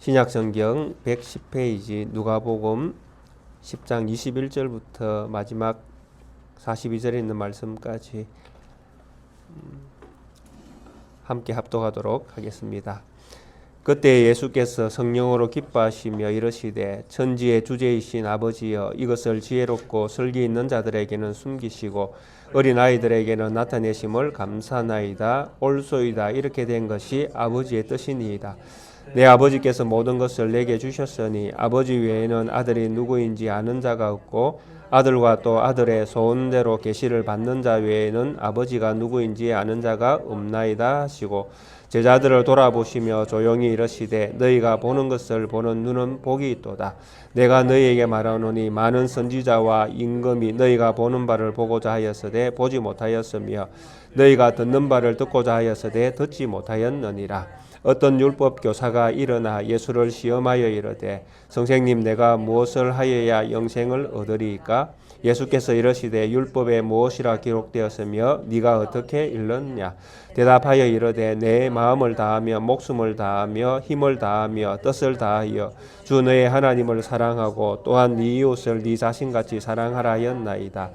신약성경 110페이지 누가복음 10장 21절부터 마지막 42절에 있는 말씀까지 함께 합독하도록 하겠습니다. 그때 예수께서 성령으로 기뻐하시며 이르시되 천지의 주제이신 아버지여 이것을 지혜롭고 설기 있는 자들에게는 숨기시고 어린아이들에게는 나타내심을 감사나이다. 옳소이다. 이렇게 된 것이 아버지의 뜻이니이다. 내 아버지께서 모든 것을 내게 주셨으니 아버지 외에는 아들이 누구인지 아는 자가 없고 아들과 또 아들의 소원대로 계시를 받는 자 외에는 아버지가 누구인지 아는 자가 없나이다 하시고 제자들을 돌아보시며 조용히 이르시되 너희가 보는 것을 보는 눈은 복이 있도다. 내가 너희에게 말하노니 많은 선지자와 임금이 너희가 보는 바를 보고자 하였으되 보지 못하였으며 너희가 듣는 바를 듣고자 하였으되 듣지 못하였느니라. 어떤 율법 교사가 일어나 예수를 시험하여 이르되 선생님 내가 무엇을 하여야 영생을 얻으리이까? 예수께서 이르시되 율법에 무엇이라 기록되었으며 네가 어떻게 읽느냐? 대답하여 이르되 내 마음을 다하며 목숨을 다하며 힘을 다하며 뜻을 다하여 주 너의 하나님을 사랑하고 또한 네 이웃을 네 자신같이 사랑하라 하였나이다.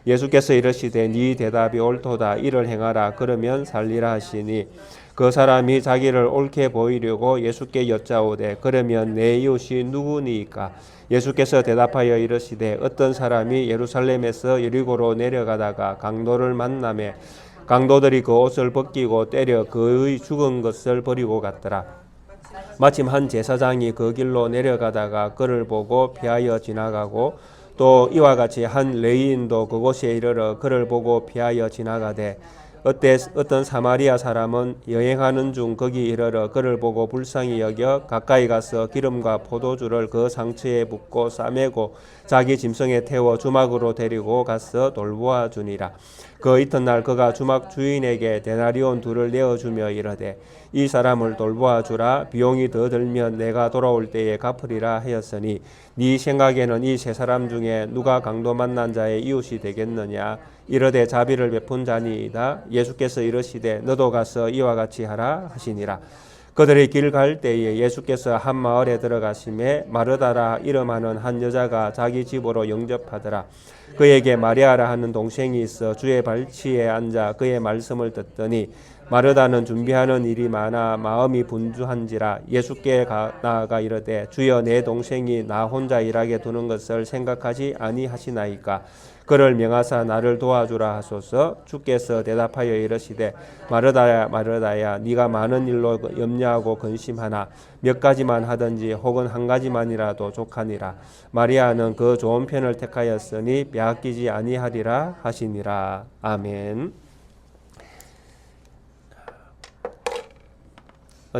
예수께서 이르시되 네 대답이 옳도다. 이를 행하라. 그러면 살리라 하시니 그 사람이 자기를 옳게 보이려고 예수께 여짜오되 그러면 내 이웃이 누구니이까? 예수께서 대답하여 이르시되 어떤 사람이 예루살렘에서 여리고로 내려가다가 강도를 만나매 강도들이 그 옷을 벗기고 때려 그의 죽은 것을 버리고 갔더라. 마침 한 제사장이 그 길로 내려가다가 그를 보고 피하여 지나가고 또 이와 같이 한 레위인도 그곳에 이르러 그를 보고 피하여 지나가되 어떤 사마리아 사람은 여행하는 중 거기 이르러 그를 보고 불쌍히 여겨 가까이 가서 기름과 포도주를 그 상처에 붓고 싸매고 자기 짐승에 태워 주막으로 데리고 가서 돌보아 주니라. 그 이튿날 그가 주막 주인에게 데나리온 2를 내어주며 이르되 이 사람을 돌보아 주라. 비용이 더 들면 내가 돌아올 때에 갚으리라 하였으니 네 생각에는 이 세 사람 중에 누가 강도 만난 자의 이웃이 되겠느냐? 이르되 자비를 베푼 자니이다. 예수께서 이르시되 너도 가서 이와 같이 하라 하시니라. 그들이 길 갈 때에 예수께서 한 마을에 들어가심에 마르다라 이름하는 한 여자가 자기 집으로 영접하더라. 그에게 마리아라 하는 동생이 있어 주의 발치에 앉아 그의 말씀을 듣더니 마르다는 준비하는 일이 많아 마음이 분주한지라. 예수께 나아가 이르되 주여 내 동생이 나 혼자 일하게 두는 것을 생각하지 아니하시나이까? 그를 명하사 나를 도와주라 하소서. 주께서 대답하여 이르시되 마르다야 마르다야 네가 많은 일로 염려하고 근심하나 몇 가지만 하든지 혹은 한 가지만이라도 족하니라. 마리아는 그 좋은 편을 택하였으니 빼앗기지 아니하리라 하시니라. 아멘.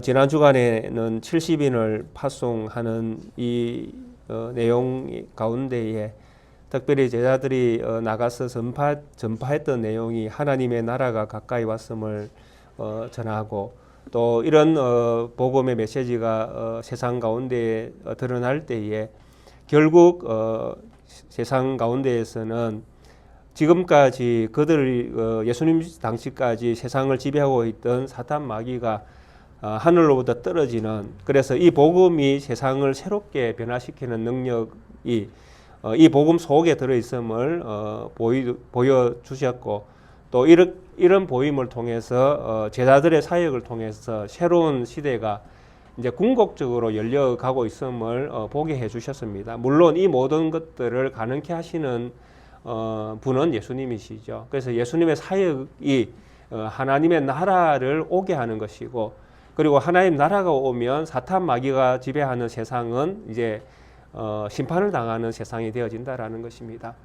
지난 주간에는 70인을 파송하는 이 내용 가운데에 특별히 제자들이 나가서 전파했던 내용이 하나님의 나라가 가까이 왔음을 전하고 또 이런 복음의 메시지가 세상 가운데에 드러날 때에 결국 세상 가운데에서는 지금까지 그들이 예수님 당시까지 세상을 지배하고 있던 사탄 마귀가 하늘로부터 떨어지는, 그래서 이 복음이 세상을 새롭게 변화시키는 능력이 이 복음 속에 들어있음을 보여주셨고 또 이런 보임을 통해서 제자들의 사역을 통해서 새로운 시대가 이제 궁극적으로 열려가고 있음을 보게 해주셨습니다. 물론 이 모든 것들을 가능케 하시는 분은 예수님이시죠. 그래서 예수님의 사역이 하나님의 나라를 오게 하는 것이고, 그리고 하나님 나라가 오면 사탄 마귀가 지배하는 세상은 이제 심판을 당하는 세상이 되어진다라는 것입니다.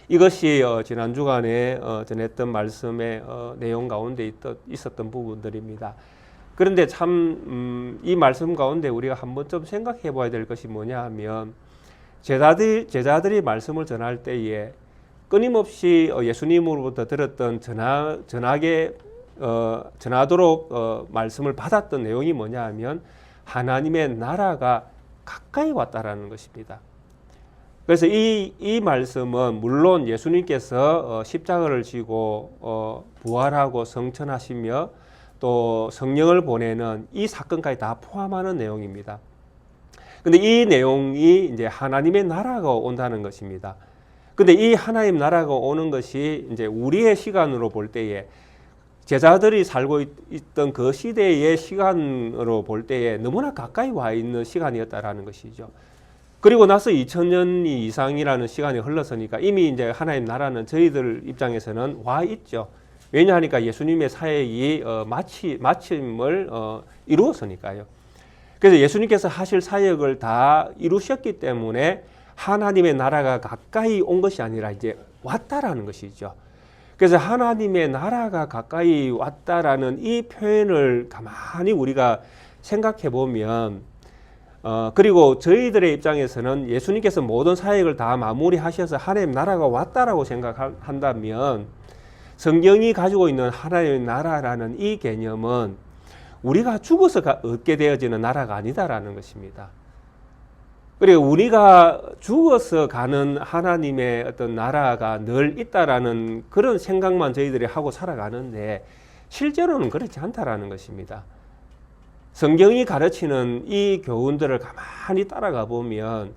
이것이 지난 주간에 전했던 말씀의 내용 가운데 있었던 부분들입니다. 그런데 참 이 말씀 가운데 우리가 한 번쯤 생각해 봐야 될 것이 뭐냐 하면 제자들이 말씀을 전할 때에 끊임없이 예수님으로부터 들었던 전하도록 말씀을 받았던 내용이 뭐냐 하면 하나님의 나라가 가까이 왔다라는 것입니다. 그래서 이 말씀은 물론 예수님께서 십자가를 지고 부활하고 성천하시며 또 성령을 보내는 이 사건까지 다 포함하는 내용입니다. 근데 이 내용이 이제 하나님의 나라가 온다는 것입니다. 근데 이 하나님 나라가 오는 것이 이제 우리의 시간으로 볼 때에 제자들이 살고 있던 그 시대의 시간으로 볼 때에 너무나 가까이 와 있는 시간이었다라는 것이죠. 그리고 나서 2000년이 이상이라는 시간이 흘렀으니까 이미 이제 하나님 나라는 저희들 입장에서는 와 있죠. 왜냐하니까 예수님의 사역이 마침을 이루었으니까요. 그래서 예수님께서 하실 사역을 다 이루셨기 때문에 하나님의 나라가 가까이 온 것이 아니라 이제 왔다라는 것이죠. 그래서 하나님의 나라가 가까이 왔다라는 이 표현을 가만히 우리가 생각해 보면 그리고 저희들의 입장에서는 예수님께서 모든 사역을 다 마무리하셔서 하나님 나라가 왔다라고 생각한다면 성경이 가지고 있는 하나님의 나라라는 이 개념은 우리가 죽어서 얻게 되어지는 나라가 아니다라는 것입니다. 그리고 우리가 죽어서 가는 하나님의 어떤 나라가 늘 있다라는 그런 생각만 저희들이 하고 살아가는데 실제로는 그렇지 않다라는 것입니다. 성경이 가르치는 이 교훈들을 가만히 따라가 보면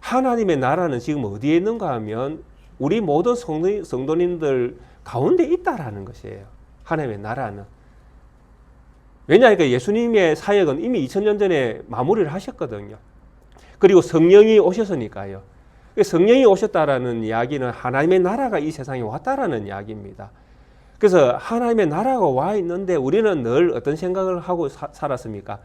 하나님의 나라는 지금 어디에 있는가 하면 우리 모든 성도님들 가운데 있다라는 것이에요. 하나님의 나라는. 왜냐하니까 예수님의 사역은 이미 2000년 전에 마무리를 하셨거든요. 그리고 성령이 오셨으니까요. 성령이 오셨다라는 이야기는 하나님의 나라가 이 세상에 왔다라는 이야기입니다. 그래서 하나님의 나라가 와 있는데 우리는 늘 어떤 생각을 하고 살았습니까?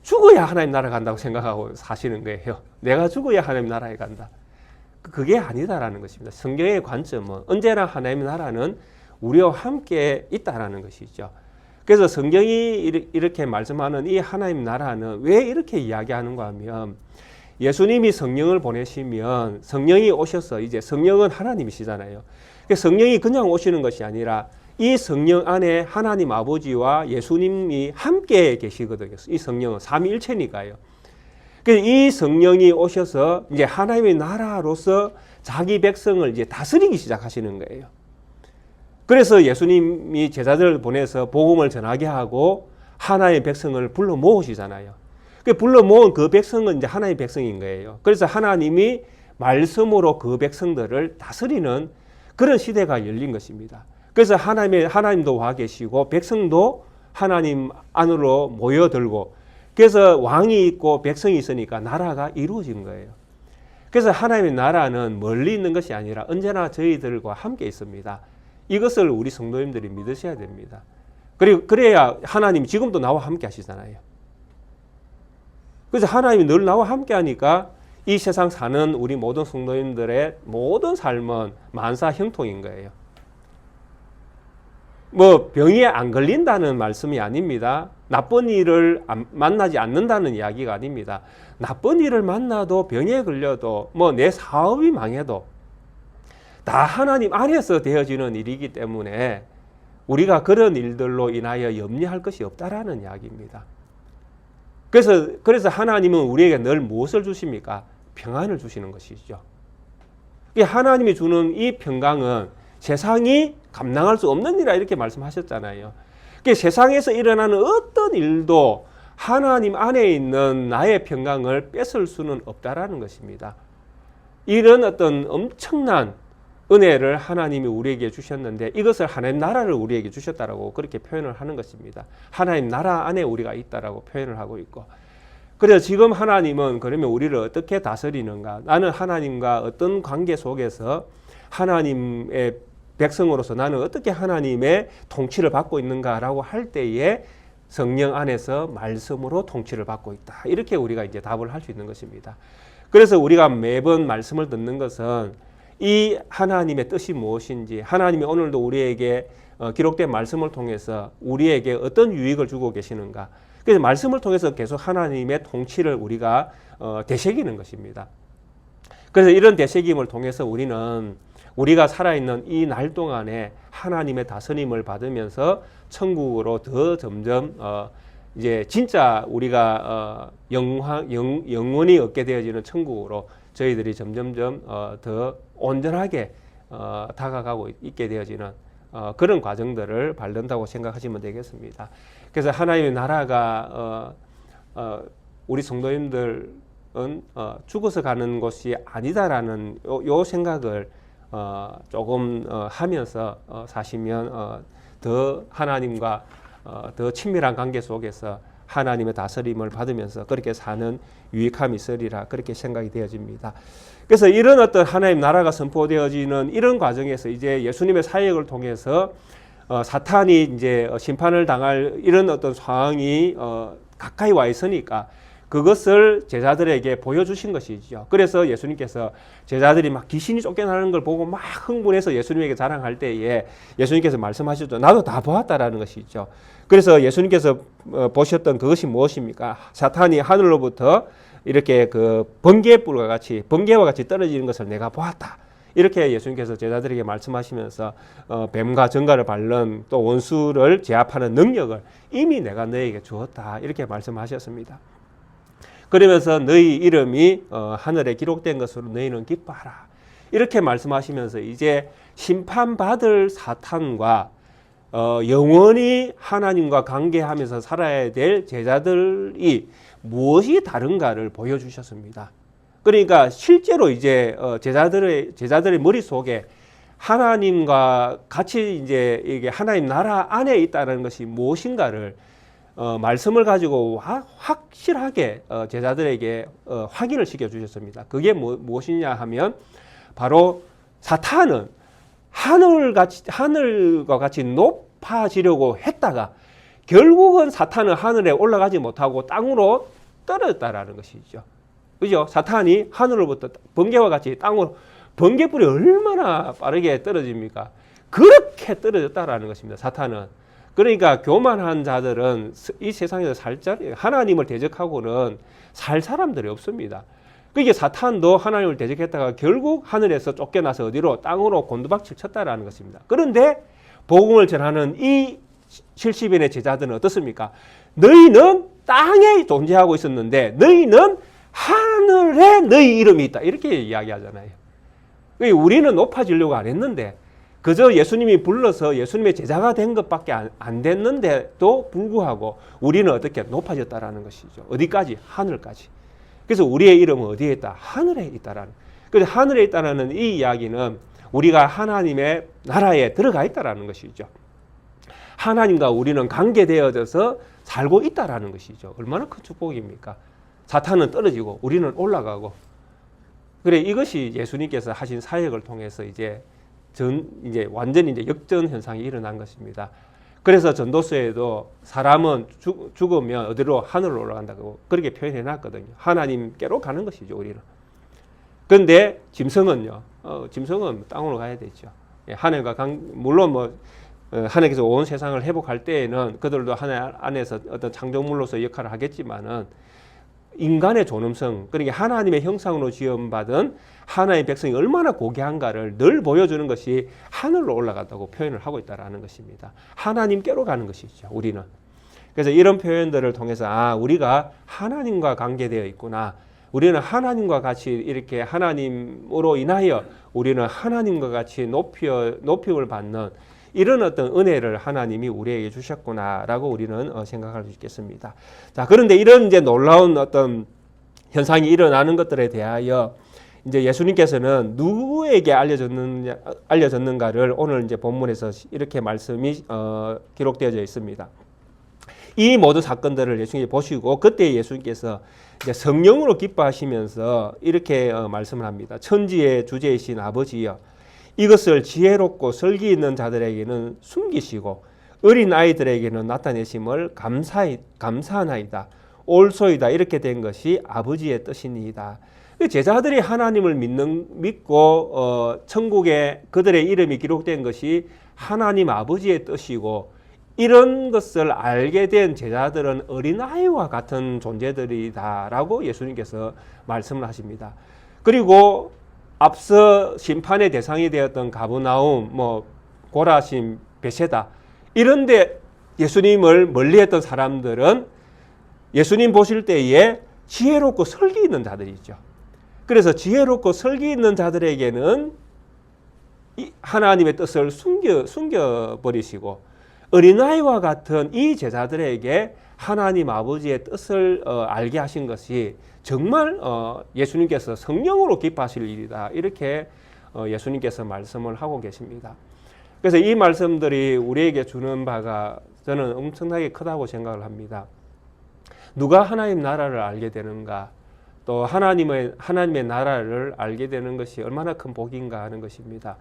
죽어야 하나님 나라 간다고 생각하고 사시는 거예요. 내가 죽어야 하나님 나라에 간다. 그게 아니다라는 것입니다. 성경의 관점은 언제나 하나님의 나라는 우리와 함께 있다라는 것이죠. 그래서 성경이 이렇게 말씀하는 이 하나님 나라는 왜 이렇게 이야기하는가 하면 예수님이 성령을 보내시면 성령이 오셔서 이제 성령은 하나님이시잖아요. 성령이 그냥 오시는 것이 아니라 이 성령 안에 하나님 아버지와 예수님이 함께 계시거든요. 이 성령은 삼위일체니까요. 그래서 이 성령이 오셔서 이제 하나님의 나라로서 자기 백성을 이제 다스리기 시작하시는 거예요. 그래서 예수님이 제자들을 보내서 복음을 전하게 하고 하나님의 백성을 불러 모으시잖아요. 불러 모은 그 백성은 이제 하나님의 백성인 거예요. 그래서 하나님이 말씀으로 그 백성들을 다스리는 그런 시대가 열린 것입니다. 그래서 하나님도 와 계시고 백성도 하나님 안으로 모여들고 그래서 왕이 있고 백성이 있으니까 나라가 이루어진 거예요. 그래서 하나님의 나라는 멀리 있는 것이 아니라 언제나 저희들과 함께 있습니다. 이것을 우리 성도님들이 믿으셔야 됩니다. 그리고 그래야 하나님이 지금도 나와 함께 하시잖아요. 그래서 하나님이 늘 나와 함께 하니까 이 세상 사는 우리 모든 성도님들의 모든 삶은 만사 형통인 거예요. 뭐 병에 안 걸린다는 말씀이 아닙니다. 나쁜 일을 만나지 않는다는 이야기가 아닙니다. 나쁜 일을 만나도 병에 걸려도 뭐 내 사업이 망해도 다 하나님 안에서 되어지는 일이기 때문에 우리가 그런 일들로 인하여 염려할 것이 없다라는 이야기입니다. 그래서 하나님은 우리에게 늘 무엇을 주십니까? 평안을 주시는 것이죠. 하나님이 주는 이 평강은 세상이 감당할 수 없는 일이라 이렇게 말씀하셨잖아요. 세상에서 일어나는 어떤 일도 하나님 안에 있는 나의 평강을 뺏을 수는 없다라는 것입니다. 이런 어떤 엄청난 은혜를 하나님이 우리에게 주셨는데 이것을 하나님 나라를 우리에게 주셨다라고 그렇게 표현을 하는 것입니다. 하나님 나라 안에 우리가 있다라고 표현을 하고 있고 그래서 지금 하나님은 그러면 우리를 어떻게 다스리는가? 나는 하나님과 어떤 관계 속에서 하나님의 백성으로서 나는 어떻게 하나님의 통치를 받고 있는가라고 할 때에 성령 안에서 말씀으로 통치를 받고 있다. 이렇게 우리가 이제 답을 할 수 있는 것입니다. 그래서 우리가 매번 말씀을 듣는 것은 이 하나님의 뜻이 무엇인지 하나님이 오늘도 우리에게 기록된 말씀을 통해서 우리에게 어떤 유익을 주고 계시는가. 그래서 말씀을 통해서 계속 하나님의 통치를 우리가 되새기는 것입니다. 그래서 이런 되새김을 통해서 우리가 살아있는 이 날 동안에 하나님의 다스림을 받으면서 천국으로 더 점점 이제 진짜 우리가 영원히 얻게 되어지는 천국으로 저희들이 점점점 더 온전하게 다가가고 있게 되어지는 그런 과정들을 밟는다고 생각하시면 되겠습니다. 그래서 하나님의 나라가 우리 성도님들은 죽어서 가는 곳이 아니다라는 요 생각을 조금 하면서 사시면 더 하나님과 더 친밀한 관계 속에서 하나님의 다스림을 받으면서 그렇게 사는 유익함이 있으리라 그렇게 생각이 되어집니다. 그래서 이런 어떤 하나님 나라가 선포되어지는 이런 과정에서 이제 예수님의 사역을 통해서 사탄이 이제 심판을 당할 이런 어떤 상황이 가까이 와 있으니까 그것을 제자들에게 보여주신 것이죠. 그래서 예수님께서 제자들이 막 귀신이 쫓겨나는 걸 보고 막 흥분해서 예수님에게 자랑할 때에 예수님께서 말씀하셨죠. 나도 다 보았다라는 것이죠. 그래서 예수님께서 보셨던 그것이 무엇입니까? 사탄이 하늘로부터 이렇게 그 번개와 같이 떨어지는 것을 내가 보았다. 이렇게 예수님께서 제자들에게 말씀하시면서 뱀과 정갈을 밟는 또 원수를 제압하는 능력을 이미 내가 너에게 주었다. 이렇게 말씀하셨습니다. 그러면서 너희 이름이 하늘에 기록된 것으로 너희는 기뻐하라. 이렇게 말씀하시면서 이제 심판받을 사탄과 영원히 하나님과 관계하면서 살아야 될 제자들이 무엇이 다른가를 보여주셨습니다. 그러니까 실제로 이제 제자들의 머릿속에 하나님과 같이 이제 이게 하나님 나라 안에 있다는 것이 무엇인가를 말씀을 가지고 확실하게 제자들에게 확인을 시켜주셨습니다. 그게 무엇이냐 하면 바로 사탄은 하늘과 같이 높아지려고 했다가 결국은 사탄은 하늘에 올라가지 못하고 땅으로 떨어졌다라는 것이죠. 그죠? 사탄이 하늘로부터 번개와 같이 땅으로, 번개불이 얼마나 빠르게 떨어집니까? 그렇게 떨어졌다라는 것입니다. 사탄은. 그러니까 교만한 자들은 이 세상에서 하나님을 대적하고는 살 사람들이 없습니다. 그게 사탄도 하나님을 대적했다가 결국 하늘에서 쫓겨나서 어디로? 땅으로 곤두박질 쳤다라는 것입니다. 그런데 복음을 전하는 이 70인의 제자들은 어떻습니까? 너희는 땅에 존재하고 있었는데 너희는 하늘에 너희 이름이 있다. 이렇게 이야기하잖아요. 우리는 높아지려고 안 했는데 그저 예수님이 불러서 예수님의 제자가 된 것밖에 안 됐는데도 불구하고 우리는 어떻게 높아졌다라는 것이죠. 어디까지? 하늘까지. 그래서 우리의 이름은 어디에 있다? 하늘에 있다라는. 그래서 하늘에 있다라는 이 이야기는 우리가 하나님의 나라에 들어가 있다라는 것이죠. 하나님과 우리는 관계되어져서 살고 있다라는 것이죠. 얼마나 큰 축복입니까? 사탄은 떨어지고 우리는 올라가고. 그래 이것이 예수님께서 하신 사역을 통해서 이제 완전히 이제 역전 현상이 일어난 것입니다. 그래서 전도서에도 사람은 죽으면 어디로? 하늘로 올라간다고 그렇게 표현해 놨거든요. 하나님께로 가는 것이죠, 우리는. 그런데 짐승은요, 짐승은 땅으로 가야 되죠. 하늘과 물론 하나님께서 온 세상을 회복할 때에는 그들도 하나님 안에서 어떤 창조물로서 역할을 하겠지만은 인간의 존엄성, 그러니까 하나님의 형상으로 지음받은 하나님의 백성이 얼마나 고귀한가를 늘 보여주는 것이 하늘로 올라갔다고 표현을 하고 있다는 것입니다. 하나님께로 가는 것이죠, 우리는. 그래서 이런 표현들을 통해서 우리가 하나님과 관계되어 있구나. 우리는 하나님과 같이 이렇게 하나님으로 인하여 우리는 하나님과 같이 높임을 받는 이런 어떤 은혜를 하나님이 우리에게 주셨구나라고 우리는 생각할 수 있겠습니다. 자, 그런데 이런 이제 놀라운 어떤 현상이 일어나는 것들에 대하여 이제 예수님께서는 누구에게 알려졌는가를 오늘 이제 본문에서 이렇게 말씀이 기록되어져 있습니다. 이 모든 사건들을 예수님이 보시고 그때 예수님께서 이제 성령으로 기뻐하시면서 이렇게 말씀을 합니다. 천지의 주제이신 아버지여, 이것을 지혜롭고 설기 있는 자들에게는 숨기시고 어린 아이들에게는 나타내심을 감사하나이다. 옳소이다. 이렇게 된 것이 아버지의 뜻이니이다. 제자들이 하나님을 믿고 천국에 그들의 이름이 기록된 것이 하나님 아버지의 뜻이고 이런 것을 알게 된 제자들은 어린아이와 같은 존재들이다라고 예수님께서 말씀을 하십니다. 그리고 앞서 심판의 대상이 되었던 가버나움, 고라심, 베세다 이런데 예수님을 멀리했던 사람들은 예수님 보실 때에 지혜롭고 설기 있는 자들이죠. 그래서 지혜롭고 설기 있는 자들에게는 이 하나님의 뜻을 숨겨버리시고 어린아이와 같은 이 제자들에게 하나님 아버지의 뜻을 알게 하신 것이 정말 예수님께서 성령으로 기뻐하실 일이다. 이렇게 예수님께서 말씀을 하고 계십니다. 그래서 이 말씀들이 우리에게 주는 바가 저는 엄청나게 크다고 생각을 합니다. 누가 하나님 나라를 알게 되는가, 또 하나님의 나라를 알게 되는 것이 얼마나 큰 복인가 하는 것입니다.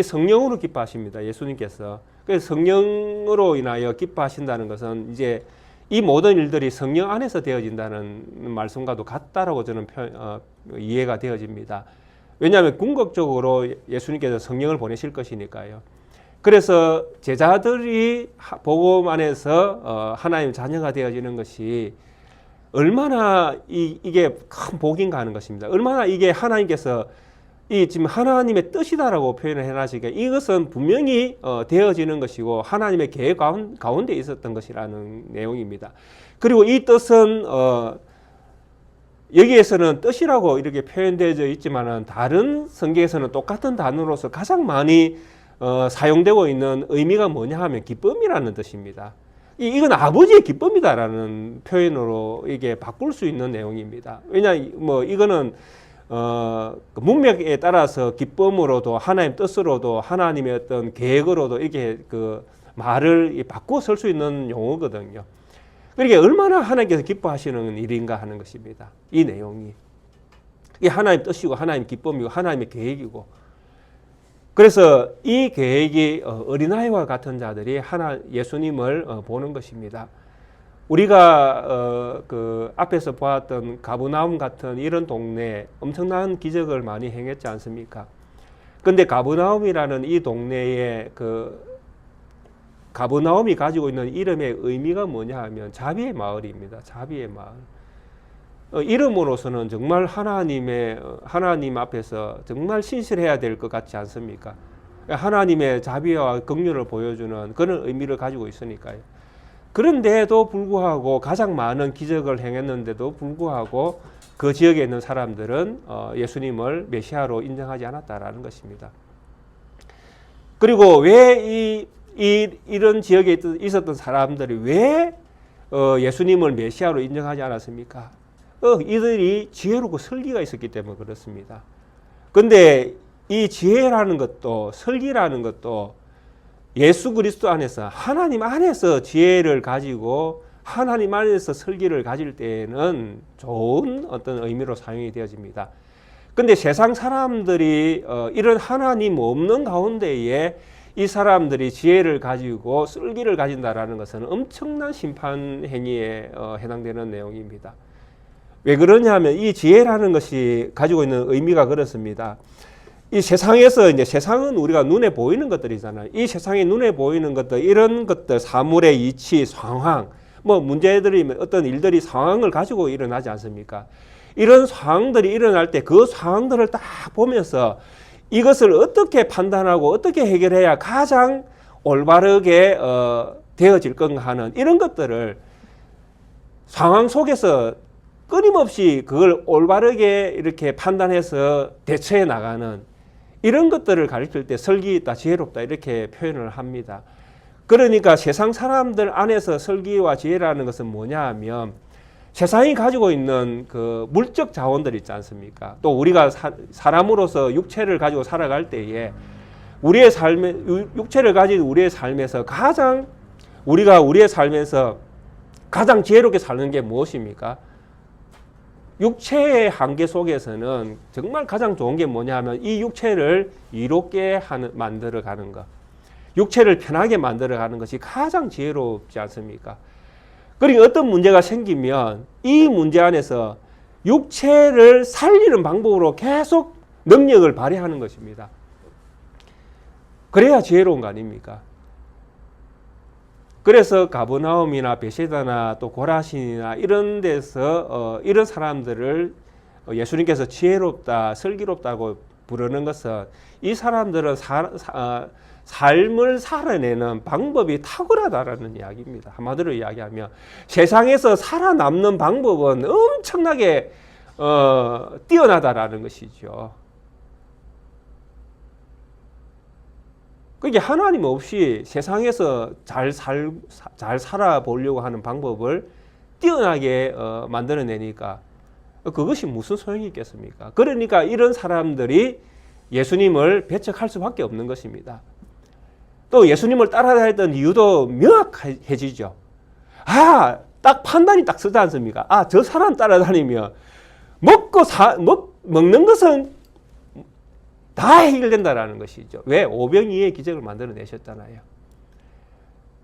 성령으로 기뻐하십니다. 예수님께서. 그래서 성령으로 인하여 기뻐하신다는 것은 이제 이 모든 일들이 성령 안에서 되어진다는 말씀과도 같다라고 저는 이해가 되어집니다. 왜냐하면 궁극적으로 예수님께서 성령을 보내실 것이니까요. 그래서 제자들이 복음 안에서 하나님 자녀가 되어지는 것이 얼마나 이게 큰 복인가 하는 것입니다. 얼마나 이게 하나님께서 지금 하나님의 뜻이다라고 표현을 해놨으니까 이것은 분명히 되어지는 것이고 하나님의 계획 가운데 있었던 것이라는 내용입니다. 그리고 이 뜻은 여기에서는 뜻이라고 이렇게 표현되어 있지만은 다른 성경에서는 똑같은 단어로서 가장 많이 사용되고 있는 의미가 뭐냐 하면 기쁨이라는 뜻입니다. 이건 아버지의 기쁨이다라는 표현으로 이게 바꿀 수 있는 내용입니다. 왜냐 이거는 문맥에 따라서 기쁨으로도 하나님 뜻으로도 하나님의 어떤 계획으로도 이게 그 말을 바꾸어 쓸 수 있는 용어거든요. 그러니까 얼마나 하나님께서 기뻐하시는 일인가 하는 것입니다. 이 내용이. 이게 하나님 뜻이고 하나님 기쁨이고 하나님의 계획이고. 그래서 이 계획이 어린아이와 같은 자들이 예수님을 보는 것입니다. 우리가 그 앞에서 보았던 가버나움 같은 이런 동네에 엄청난 기적을 많이 행했지 않습니까? 근데 가버나움이라는 이 동네에 가버나움이 가지고 있는 이름의 의미가 뭐냐 하면 자비의 마을입니다. 자비의 마을. 이름으로서는 정말 하나님 앞에서 정말 신실해야 될 것 같지 않습니까? 하나님의 자비와 긍휼을 보여주는 그런 의미를 가지고 있으니까요. 그런데도 불구하고 가장 많은 기적을 행했는데도 불구하고 그 지역에 있는 사람들은 예수님을 메시아로 인정하지 않았다라는 것입니다. 그리고 왜 이런 지역에 있었던 사람들이 왜 예수님을 메시아로 인정하지 않았습니까? 이들이 지혜롭고 설기가 있었기 때문에 그렇습니다. 그런데 이 지혜라는 것도 설기라는 것도 예수 그리스도 안에서 하나님 안에서 지혜를 가지고 하나님 안에서 설기를 가질 때에는 좋은 어떤 의미로 사용이 되어집니다. 그런데 세상 사람들이 이런 하나님 없는 가운데에 이 사람들이 지혜를 가지고 설기를 가진다라는 것은 엄청난 심판 행위에 해당되는 내용입니다. 왜 그러냐면 이 지혜라는 것이 가지고 있는 의미가 그렇습니다. 이 세상에서 이제 세상은 우리가 눈에 보이는 것들이잖아요. 이 세상에 눈에 보이는 것들, 이런 것들, 사물의 이치, 상황, 문제들이 어떤 일들이 상황을 가지고 일어나지 않습니까? 이런 상황들이 일어날 때 그 상황들을 딱 보면서 이것을 어떻게 판단하고 어떻게 해결해야 가장 올바르게 되어질 건가 하는 이런 것들을 상황 속에서 끊임없이 그걸 올바르게 이렇게 판단해서 대처해 나가는 이런 것들을 가르칠 때 설기 있다, 지혜롭다 이렇게 표현을 합니다. 그러니까 세상 사람들 안에서 설기와 지혜라는 것은 뭐냐 하면 세상이 가지고 있는 그 물적 자원들 있지 않습니까? 또 우리가 사람으로서 육체를 가지고 살아갈 때에 우리의 삶에 육체를 가진 우리의 삶에서 우리의 삶에서 가장 지혜롭게 사는 게 무엇입니까? 육체의 한계 속에서는 정말 가장 좋은 게 뭐냐 하면 이 육체를 이롭게 만들어가는 것, 육체를 편하게 만들어가는 것이 가장 지혜롭지 않습니까? 그러니까 어떤 문제가 생기면 이 문제 안에서 육체를 살리는 방법으로 계속 능력을 발휘하는 것입니다. 그래야 지혜로운 거 아닙니까? 그래서 가버나움이나 베세다나 또 고라신이나 이런 데서 이런 사람들을 예수님께서 지혜롭다, 슬기롭다고 부르는 것은 이 사람들은 삶을 살아내는 방법이 탁월하다라는 이야기입니다. 한마디로 이야기하면 세상에서 살아남는 방법은 엄청나게 뛰어나다라는 것이죠. 그게 하나님 없이 세상에서 잘 살아보려고 하는 방법을 뛰어나게 만들어내니까 그것이 무슨 소용이 있겠습니까? 그러니까 이런 사람들이 예수님을 배척할 수밖에 없는 것입니다. 또 예수님을 따라다녔던 이유도 명확해지죠. 딱 판단이 딱 서지 않습니까? 저 사람 따라다니면 먹는 것은 다 해결된다라는 것이죠. 왜? 오병이의 기적을 만들어내셨잖아요.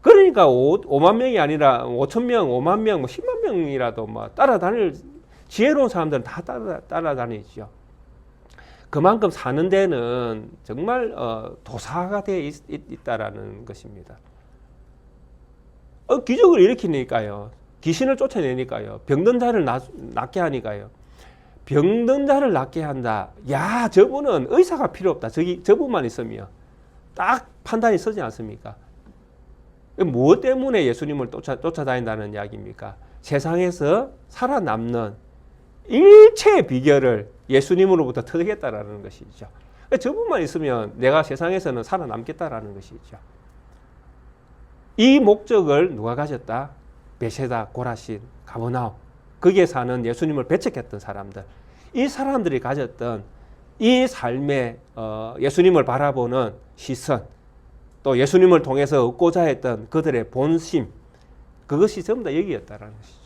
그러니까 5만 명이 아니라 5천 명, 5만 명, 10만 명이라도 따라다닐 지혜로운 사람들은 다 따라다니죠. 그만큼 사는 데는 정말 도사가 되어 있다라는 것입니다. 기적을 일으키니까요. 귀신을 쫓아내니까요. 병든 자를 낫게 하니까요. 병든 자를 낫게 한다. 저분은 의사가 필요 없다. 저분만 있으면 딱 판단이 서지 않습니까? 무엇 때문에 예수님을 쫓아다닌다는 이야기입니까? 세상에서 살아남는 일체의 비결을 예수님으로부터 터득했다라는 것이죠. 저분만 있으면 내가 세상에서는 살아남겠다라는 것이죠. 이 목적을 누가 가졌다? 베세다, 고라신, 가버나움, 거기에 사는 예수님을 배척했던 사람들, 이 사람들이 가졌던 이 삶의 예수님을 바라보는 시선, 또 예수님을 통해서 얻고자 했던 그들의 본심, 그것이 전부 다 여기였다라는 것이죠.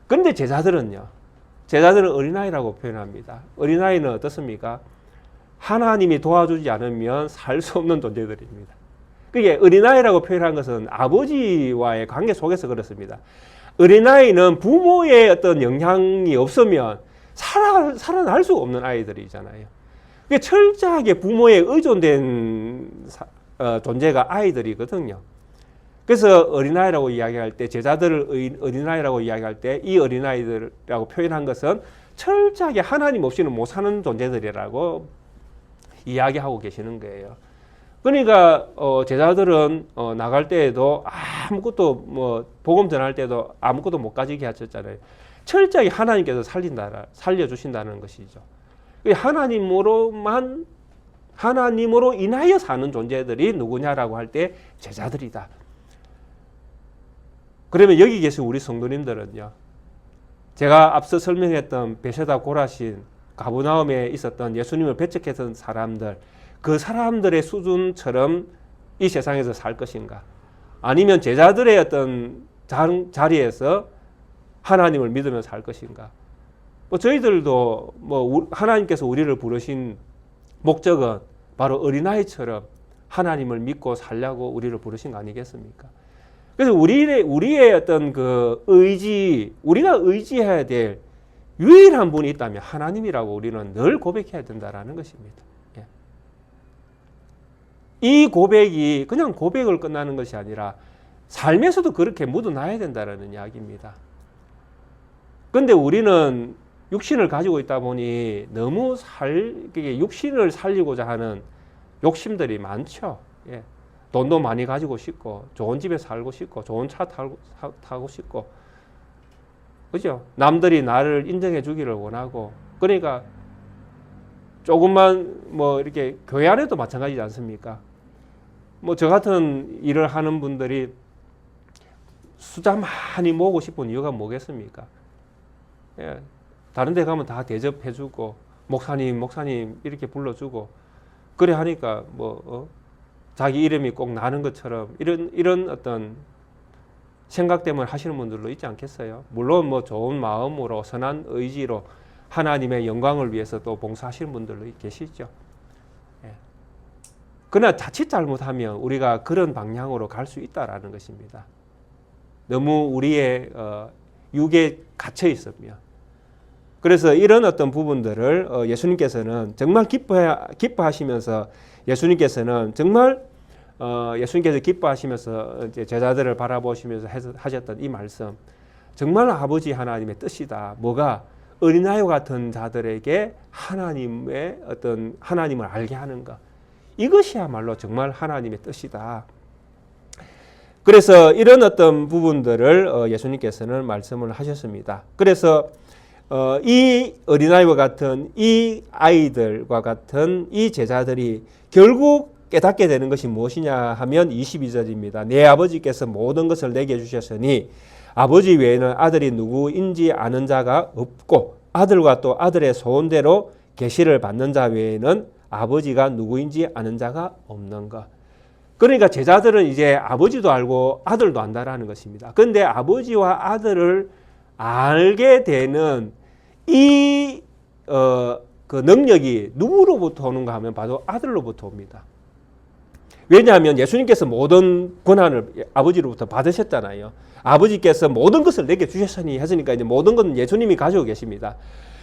그런데 제자들은 어린아이라고 표현합니다. 어린아이는 어떻습니까? 하나님이 도와주지 않으면 살 수 없는 존재들입니다. 그게 어린아이라고 표현한 것은 아버지와의 관계 속에서 그렇습니다. 어린아이는 부모의 어떤 영향이 없으면 살아날 수 없는 아이들이잖아요. 철저하게 부모에 의존된 존재가 아이들이거든요. 그래서 어린아이라고 이야기할 때, 제자들을 어린아이라고 이야기할 때 이 어린아이들이라고 표현한 것은 철저하게 하나님 없이는 못 사는 존재들이라고 이야기하고 계시는 거예요. 그러니까 제자들은 나갈 때에도 아무것도 복음 전할 때도 아무것도 못 가지게 하셨잖아요. 철저하게 하나님께서 살려주신다는 것이죠. 하나님으로 인하여 사는 존재들이 누구냐라고 할 때 제자들이다. 그러면 여기 계신 우리 성도님들은요, 제가 앞서 설명했던 베세다, 고라신, 가버나움에 있었던 예수님을 배척했던 사람들, 그 사람들의 수준처럼 이 세상에서 살 것인가? 아니면 제자들의 어떤 자리에서 하나님을 믿으며 살 것인가? 저희들도 하나님께서 우리를 부르신 목적은 바로 어린아이처럼 하나님을 믿고 살려고 우리를 부르신 거 아니겠습니까? 그래서 우리의 어떤 그 의지, 우리가 의지해야 될 유일한 분이 있다면 하나님이라고 우리는 늘 고백해야 된다라는 것입니다. 이 고백이 그냥 고백을 끝나는 것이 아니라 삶에서도 그렇게 묻어놔야 된다는 이야기입니다. 그런데 우리는 육신을 가지고 있다 보니 너무 육신을 살리고자 하는 욕심들이 많죠. 돈도 많이 가지고 싶고, 좋은 집에 살고 싶고, 좋은 차 타고 싶고, 그죠? 남들이 나를 인정해 주기를 원하고, 그러니까 조금만 이렇게 교회 안에도 마찬가지지 않습니까? 저 같은 일을 하는 분들이 숫자 많이 모으고 싶은 이유가 뭐겠습니까? 다른 데 가면 다 대접해주고, 목사님 이렇게 불러주고, 그래 하니까 자기 이름이 꼭 나는 것처럼 이런 어떤 생각 때문에 하시는 분들도 있지 않겠어요? 물론 좋은 마음으로, 선한 의지로 하나님의 영광을 위해서 또 봉사하시는 분들도 계시죠. 그러나 자칫 잘못하면 우리가 그런 방향으로 갈 수 있다라는 것입니다. 너무 우리의 육에 갇혀 있으면. 그래서 이런 어떤 부분들을 예수님께서는 정말 기뻐하시면서 예수님께서는 정말 예수님께서 기뻐하시면서 이제 제자들을 바라보시면서 하셨던 이 말씀, 정말 아버지 하나님의 뜻이다. 뭐가? 어린아이와 같은 자들에게 하나님의 어떤 하나님을 알게 하는 것. 이것이야말로 정말 하나님의 뜻이다. 그래서 이런 어떤 부분들을 예수님께서는 말씀을 하셨습니다. 그래서 이 어린아이와 같은 이 아이들과 같은 이 제자들이 결국 깨닫게 되는 것이 무엇이냐 하면 22절입니다. 내 아버지께서 모든 것을 내게 주셨으니 아버지 외에는 아들이 누구인지 아는 자가 없고 아들과 또 아들의 소원대로 계시를 받는 자 외에는 아버지가 누구인지 아는 자가 없는 것. 그러니까 제자들은 이제 아버지도 알고 아들도 안다라는 것입니다. 그런데 아버지와 아들을 알게 되는 그 능력이 누구로부터 오는가 하면 바로 아들로부터 옵니다. 왜냐하면 예수님께서 모든 권한을 아버지로부터 받으셨잖아요. 아버지께서 모든 것을 내게 주셨으니 했으니까 이제 모든 건 예수님이 가지고 계십니다.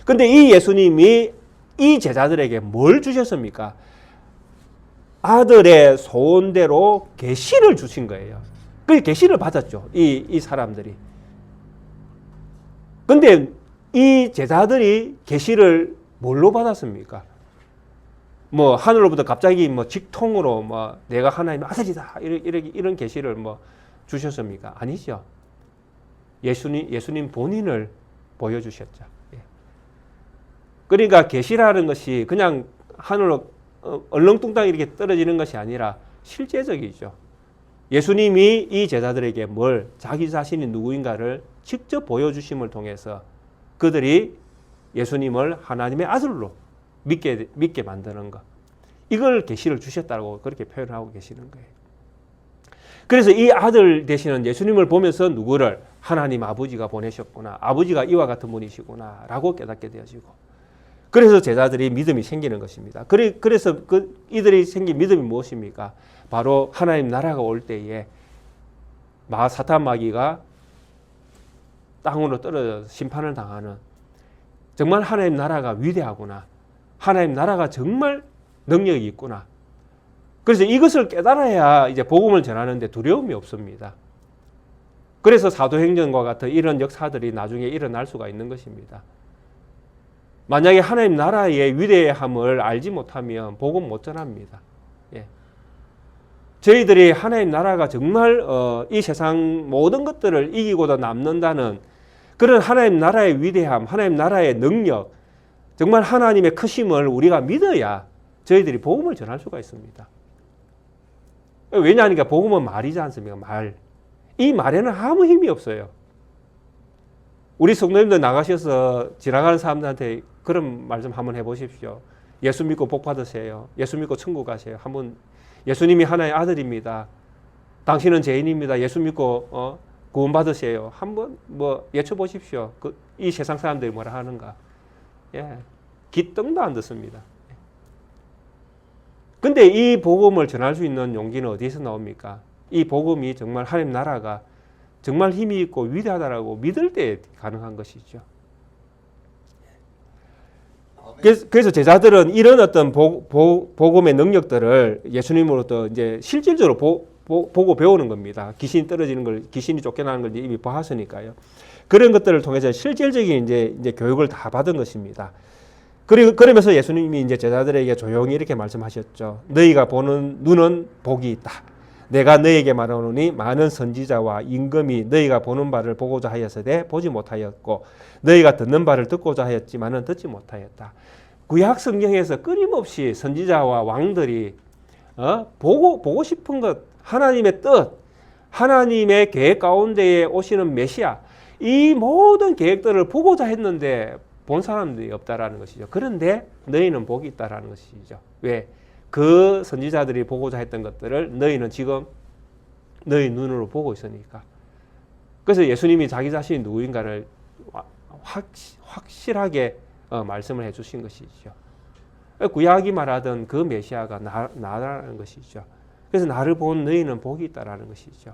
근데 이 예수님이 이 제자들에게 뭘 주셨습니까? 아들의 소원대로 계시를 주신 거예요. 그 계시를 받았죠. 이 사람들이. 근데 이 제자들이 계시를 뭘로 받았습니까? 뭐 하늘로부터 갑자기 뭐 직통으로 뭐 내가 하나님의 아들이다 이런 계시를 뭐 주셨습니까? 아니죠. 예수님 본인을 보여주셨죠. 예. 그러니까 계시라는 것이 그냥 하늘로 얼렁뚱땅 이렇게 떨어지는 것이 아니라 실제적이죠. 예수님이 이 제자들에게 뭘 자기 자신이 누구인가를 직접 보여주심을 통해서 그들이 예수님을 하나님의 아들로 믿게 만드는 것. 이걸 계시를 주셨다고 그렇게 표현하고 계시는 거예요. 그래서 이 아들 되시는 예수님을 보면서 누구를 하나님 아버지가 보내셨구나. 아버지가 이와 같은 분이시구나 라고 깨닫게 되어지고 그래서 제자들이 믿음이 생기는 것입니다. 그래서 이들이 생긴 믿음이 무엇입니까? 바로 하나님 나라가 올 때에 사탄 마귀가 땅으로 떨어져 심판을 당하는 정말 하나님 나라가 위대하구나. 하나님 나라가 정말 능력이 있구나. 그래서 이것을 깨달아야 이제 복음을 전하는데 두려움이 없습니다. 그래서 사도행전과 같은 이런 역사들이 나중에 일어날 수가 있는 것입니다. 만약에 하나님 나라의 위대함을 알지 못하면 복음 못 전합니다. 예. 저희들이 하나님 나라가 정말 이 세상 모든 것들을 이기고도 남는다는 그런 하나님 나라의 위대함, 하나님 나라의 능력, 정말 하나님의 크심을 우리가 믿어야 저희들이 복음을 전할 수가 있습니다. 왜냐하니까 복음은 말이지 않습니까? 말. 이 말에는 아무 힘이 없어요. 우리 성도님들 나가셔서 지나가는 사람들한테 그런 말씀 한번 해보십시오. 예수 믿고 복 받으세요. 예수 믿고 천국 가세요. 한번 예수님이 하나의 아들입니다. 당신은 죄인입니다. 예수 믿고 구원 받으세요. 한번 뭐 여쭤보십시오. 이 세상 사람들이 뭐라 하는가? 예, 기똥도 안 듣습니다. 근데 이 복음을 전할 수 있는 용기는 어디서 나옵니까? 이 복음이 정말 하나님 나라가 정말 힘이 있고 위대하다라고 믿을 때 가능한 것이죠. 그래서 제자들은 이런 어떤 복음의 능력들을 예수님으로부터 이제 실질적으로 보고 배우는 겁니다. 귀신이 떨어지는 걸, 귀신이 쫓겨나는 걸 이미 보았으니까요. 그런 것들을 통해서 실질적인 이제 교육을 다 받은 것입니다. 그러면서 예수님이 이제 제자들에게 조용히 이렇게 말씀하셨죠. 너희가 보는 눈은 복이 있다. 내가 너희에게 말하노니 많은 선지자와 임금이 너희가 보는 바를 보고자 하였으되 보지 못하였고 너희가 듣는 바를 듣고자 하였지만은 듣지 못하였다. 구약 성경에서 끊임없이 선지자와 왕들이 보고 싶은 것, 하나님의 뜻, 하나님의 계획 가운데에 오시는 메시아, 이 모든 계획들을 보고자 했는데 본 사람들이 없다라는 것이죠. 그런데 너희는 복이 있다라는 것이죠. 왜? 그 선지자들이 보고자 했던 것들을 너희는 지금 너희 눈으로 보고 있으니까. 그래서 예수님이 자기 자신이 누구인가를 확실하게 말씀을 해주신 것이죠. 구약이 말하던 그 메시아가 나라는 것이죠. 그래서 나를 본 너희는 복이 있다라는 것이죠.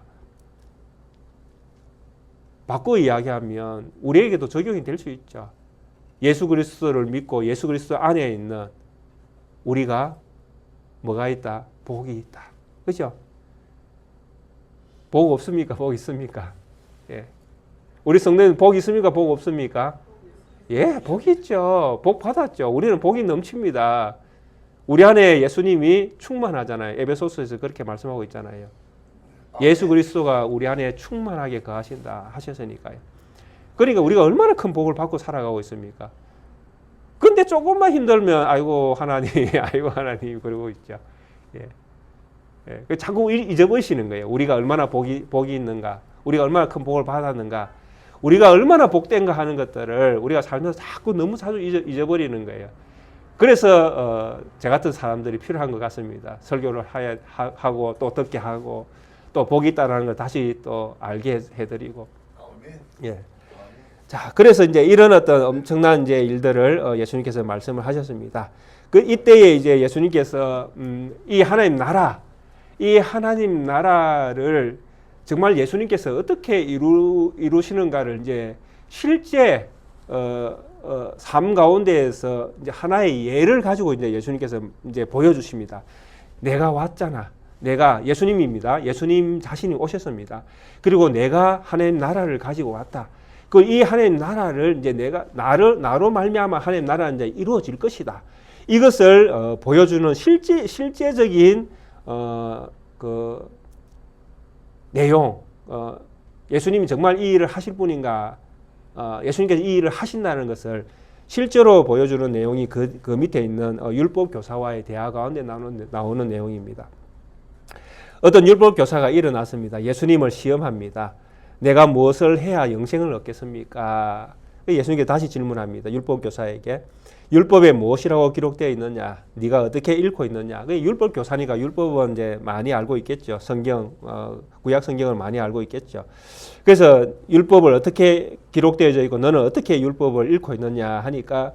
바꿔 이야기하면 우리에게도 적용이 될 수 있죠. 예수 그리스도를 믿고 예수 그리스도 안에 있는 우리가 뭐가 있다? 복이 있다. 그죠? 복 없습니까? 복 있습니까? 예. 우리 성도는 복 있습니까? 복 없습니까? 예, 복이 있죠. 복 받았죠. 우리는 복이 넘칩니다. 우리 안에 예수님이 충만하잖아요. 에베소서에서 그렇게 말씀하고 있잖아요. 예수 그리스도가 우리 안에 충만하게 거하신다 하셨으니까요. 그러니까 우리가 얼마나 큰 복을 받고 살아가고 있습니까? 근데 조금만 힘들면 아이고 하나님, 아이고 하나님 그러고 있죠. 예. 예, 자꾸 잊어버리시는 거예요. 우리가 얼마나 복이 있는가, 우리가 얼마나 큰 복을 받았는가, 우리가 얼마나 복된가 하는 것들을 우리가 살면서 자꾸 너무 자주 잊어버리는 거예요. 그래서 저 같은 사람들이 필요한 것 같습니다. 설교를 하고 또 듣게 하고 또 복이 있다는 걸 다시 또 알게 해드리고. 예. 자, 그래서 이제 이런 어떤 엄청난 이제 일들을 예수님께서 말씀을 하셨습니다. 그 이때에 이제 예수님께서 이 하나님 나라를 정말 예수님께서 어떻게 이루시는가를 이제 실제 삶 가운데에서 이제 하나의 예를 가지고 이제 예수님께서 이제 보여주십니다. 내가 왔잖아. 내가 예수님입니다. 예수님 자신이 오셨습니다. 그리고 내가 하나님 나라를 가지고 왔다. 그 이 하나님 나라를 이제 내가 나로 말미암아 하나님 나라는 이제 이루어질 것이다. 이것을 보여주는 실제적인 그 내용. 예수님이 정말 이 일을 하실 분인가? 예수님께서 이 일을 하신다는 것을 실제로 보여주는 내용이 그 밑에 있는 율법 교사와의 대화 가운데 나오는 내용입니다. 어떤 율법 교사가 일어났습니다. 예수님을 시험합니다. 내가 무엇을 해야 영생을 얻겠습니까? 예수님께 다시 질문합니다. 율법 교사에게 율법에 무엇이라고 기록되어 있느냐? 네가 어떻게 읽고 있느냐? 율법 교사니까 율법은 이제 많이 알고 있겠죠. 성경, 구약 성경을 많이 알고 있겠죠. 그래서 율법을 어떻게 기록되어져 있고 너는 어떻게 율법을 읽고 있느냐 하니까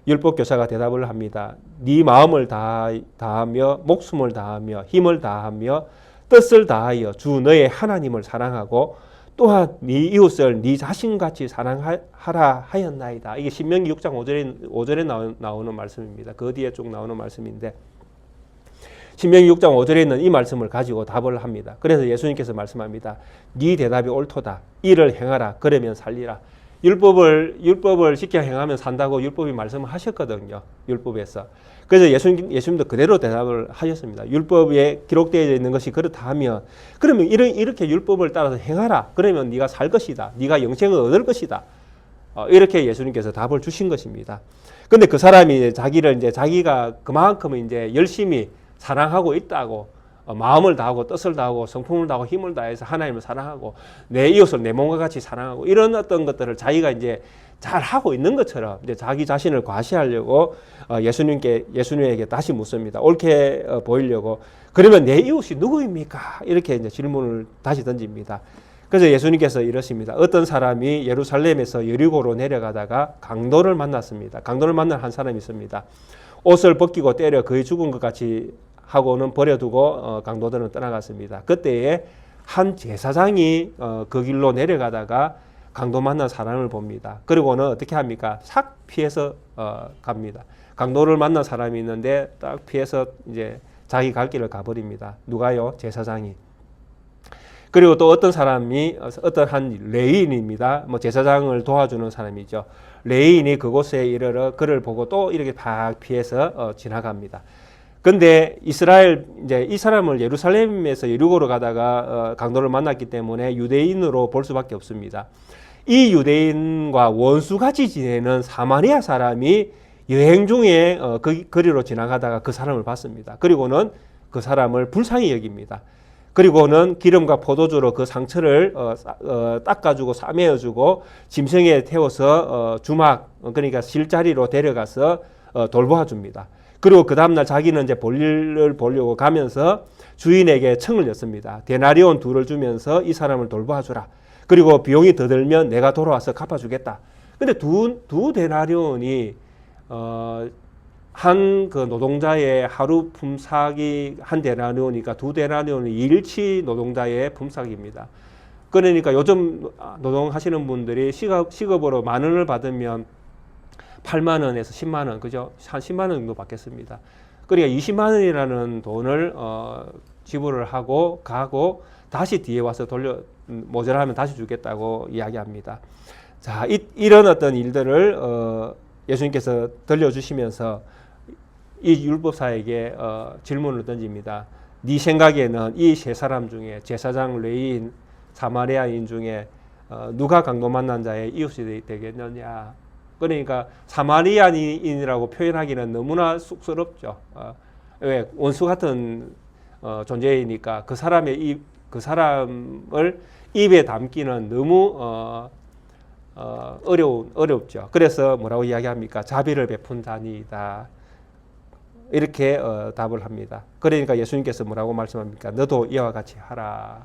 율법 교사가 대답을 합니다. 네 마음을 다하며 목숨을 다하며 힘을 다하며 뜻을 다하여 주 너의 하나님을 사랑하고 또한 네 이웃을 네 자신같이 사랑하라 하였나이다. 이게 신명기 6장 5절에 나오는 말씀입니다. 그 뒤에 쭉 나오는 말씀인데 신명기 6장 5절에 있는 이 말씀을 가지고 답을 합니다. 그래서 예수님께서 말씀합니다. 네 대답이 옳도다. 이를 행하라. 그러면 살리라. 율법을 지켜 행하면 산다고 율법이 말씀을 하셨거든요. 율법에서. 그래서 예수님도 그대로 대답을 하셨습니다. 율법에 기록되어 있는 것이 그렇다 하면 그러면 이렇게 율법을 따라서 행하라. 그러면 네가 살 것이다. 네가 영생을 얻을 것이다. 이렇게 예수님께서 답을 주신 것입니다. 근데 그 사람이 자기가 그만큼 이제 열심히 사랑하고 있다고 마음을 다하고 뜻을 다하고 성품을 다하고 힘을 다해서 하나님을 사랑하고 내 이웃을 내 몸과 같이 사랑하고 이런 어떤 것들을 자기가 이제 잘 하고 있는 것처럼 이제 자기 자신을 과시하려고 예수님에게 다시 묻습니다. 옳게 보이려고. 그러면 내 이웃이 누구입니까? 이렇게 이제 질문을 다시 던집니다. 그래서 예수님께서 이러십니다. 어떤 사람이 예루살렘에서 여리고로 내려가다가 강도를 만났습니다. 강도를 만난 한 사람이 있습니다. 옷을 벗기고 때려 거의 죽은 것 같이 하고는 버려두고 강도들은 떠나갔습니다. 그때에 한 제사장이 그 길로 내려가다가 강도 만난 사람을 봅니다. 그리고는 어떻게 합니까? 싹 피해서 갑니다. 강도를 만난 사람이 있는데 딱 피해서 이제 자기 갈 길을 가버립니다. 누가요? 제사장이. 그리고 또 어떤 사람이 어떠한 레위인입니다. 뭐 제사장을 도와주는 사람이죠. 레위인이 그곳에 이르러 그를 보고 또 이렇게 팍 피해서 지나갑니다. 근데 이제 이 사람을 예루살렘에서 여리고로 가다가 강도를 만났기 때문에 유대인으로 볼 수밖에 없습니다. 이 유대인과 원수같이 지내는 사마리아 사람이 여행 중에 그 거리로 지나가다가 그 사람을 봤습니다. 그리고는 그 사람을 불쌍히 여깁니다. 그리고는 기름과 포도주로 그 상처를 닦아주고 싸매어주고 짐승에 태워서 주막 그러니까 실자리로 데려가서 돌보아줍니다. 그리고 그 다음날 자기는 이제 볼일을 보려고 가면서 주인에게 청을 냈습니다. 데나리온 2를 주면서 이 사람을 돌보아주라. 그리고 비용이 더 들면 내가 돌아와서 갚아주겠다. 근데 두 데나리온이 한 그 노동자의 하루 품삯이 한 데나리온이니까 2데나리온이 2일치 노동자의 품삯입니다. 그러니까 요즘 노동하시는 분들이 시급으로 10,000원을 받으면 8만 원에서 10만 원, 그죠? 한 10만 원 정도 받겠습니다. 그러니까 20만 원이라는 돈을 지불을 하고 가고 다시 뒤에 와서 모자라면 다시 주겠다고 이야기합니다. 자, 이런 어떤 일들을 예수님께서 들려주시면서 이 율법사에게 질문을 던집니다. 네 생각에는 이 세 사람 중에 제사장, 레위인, 사마리아인 중에 누가 강도 만난 자의 이웃이 되겠느냐? 그러니까 사마리아인이라고 표현하기는 너무나 쑥스럽죠. 왜 원수 같은 존재이니까 그 사람을 입에 담기는 너무 어렵죠. 그래서 뭐라고 이야기합니까? 자비를 베푼 자니이다. 이렇게 답을 합니다. 그러니까 예수님께서 뭐라고 말씀합니까? 너도 이와 같이 하라.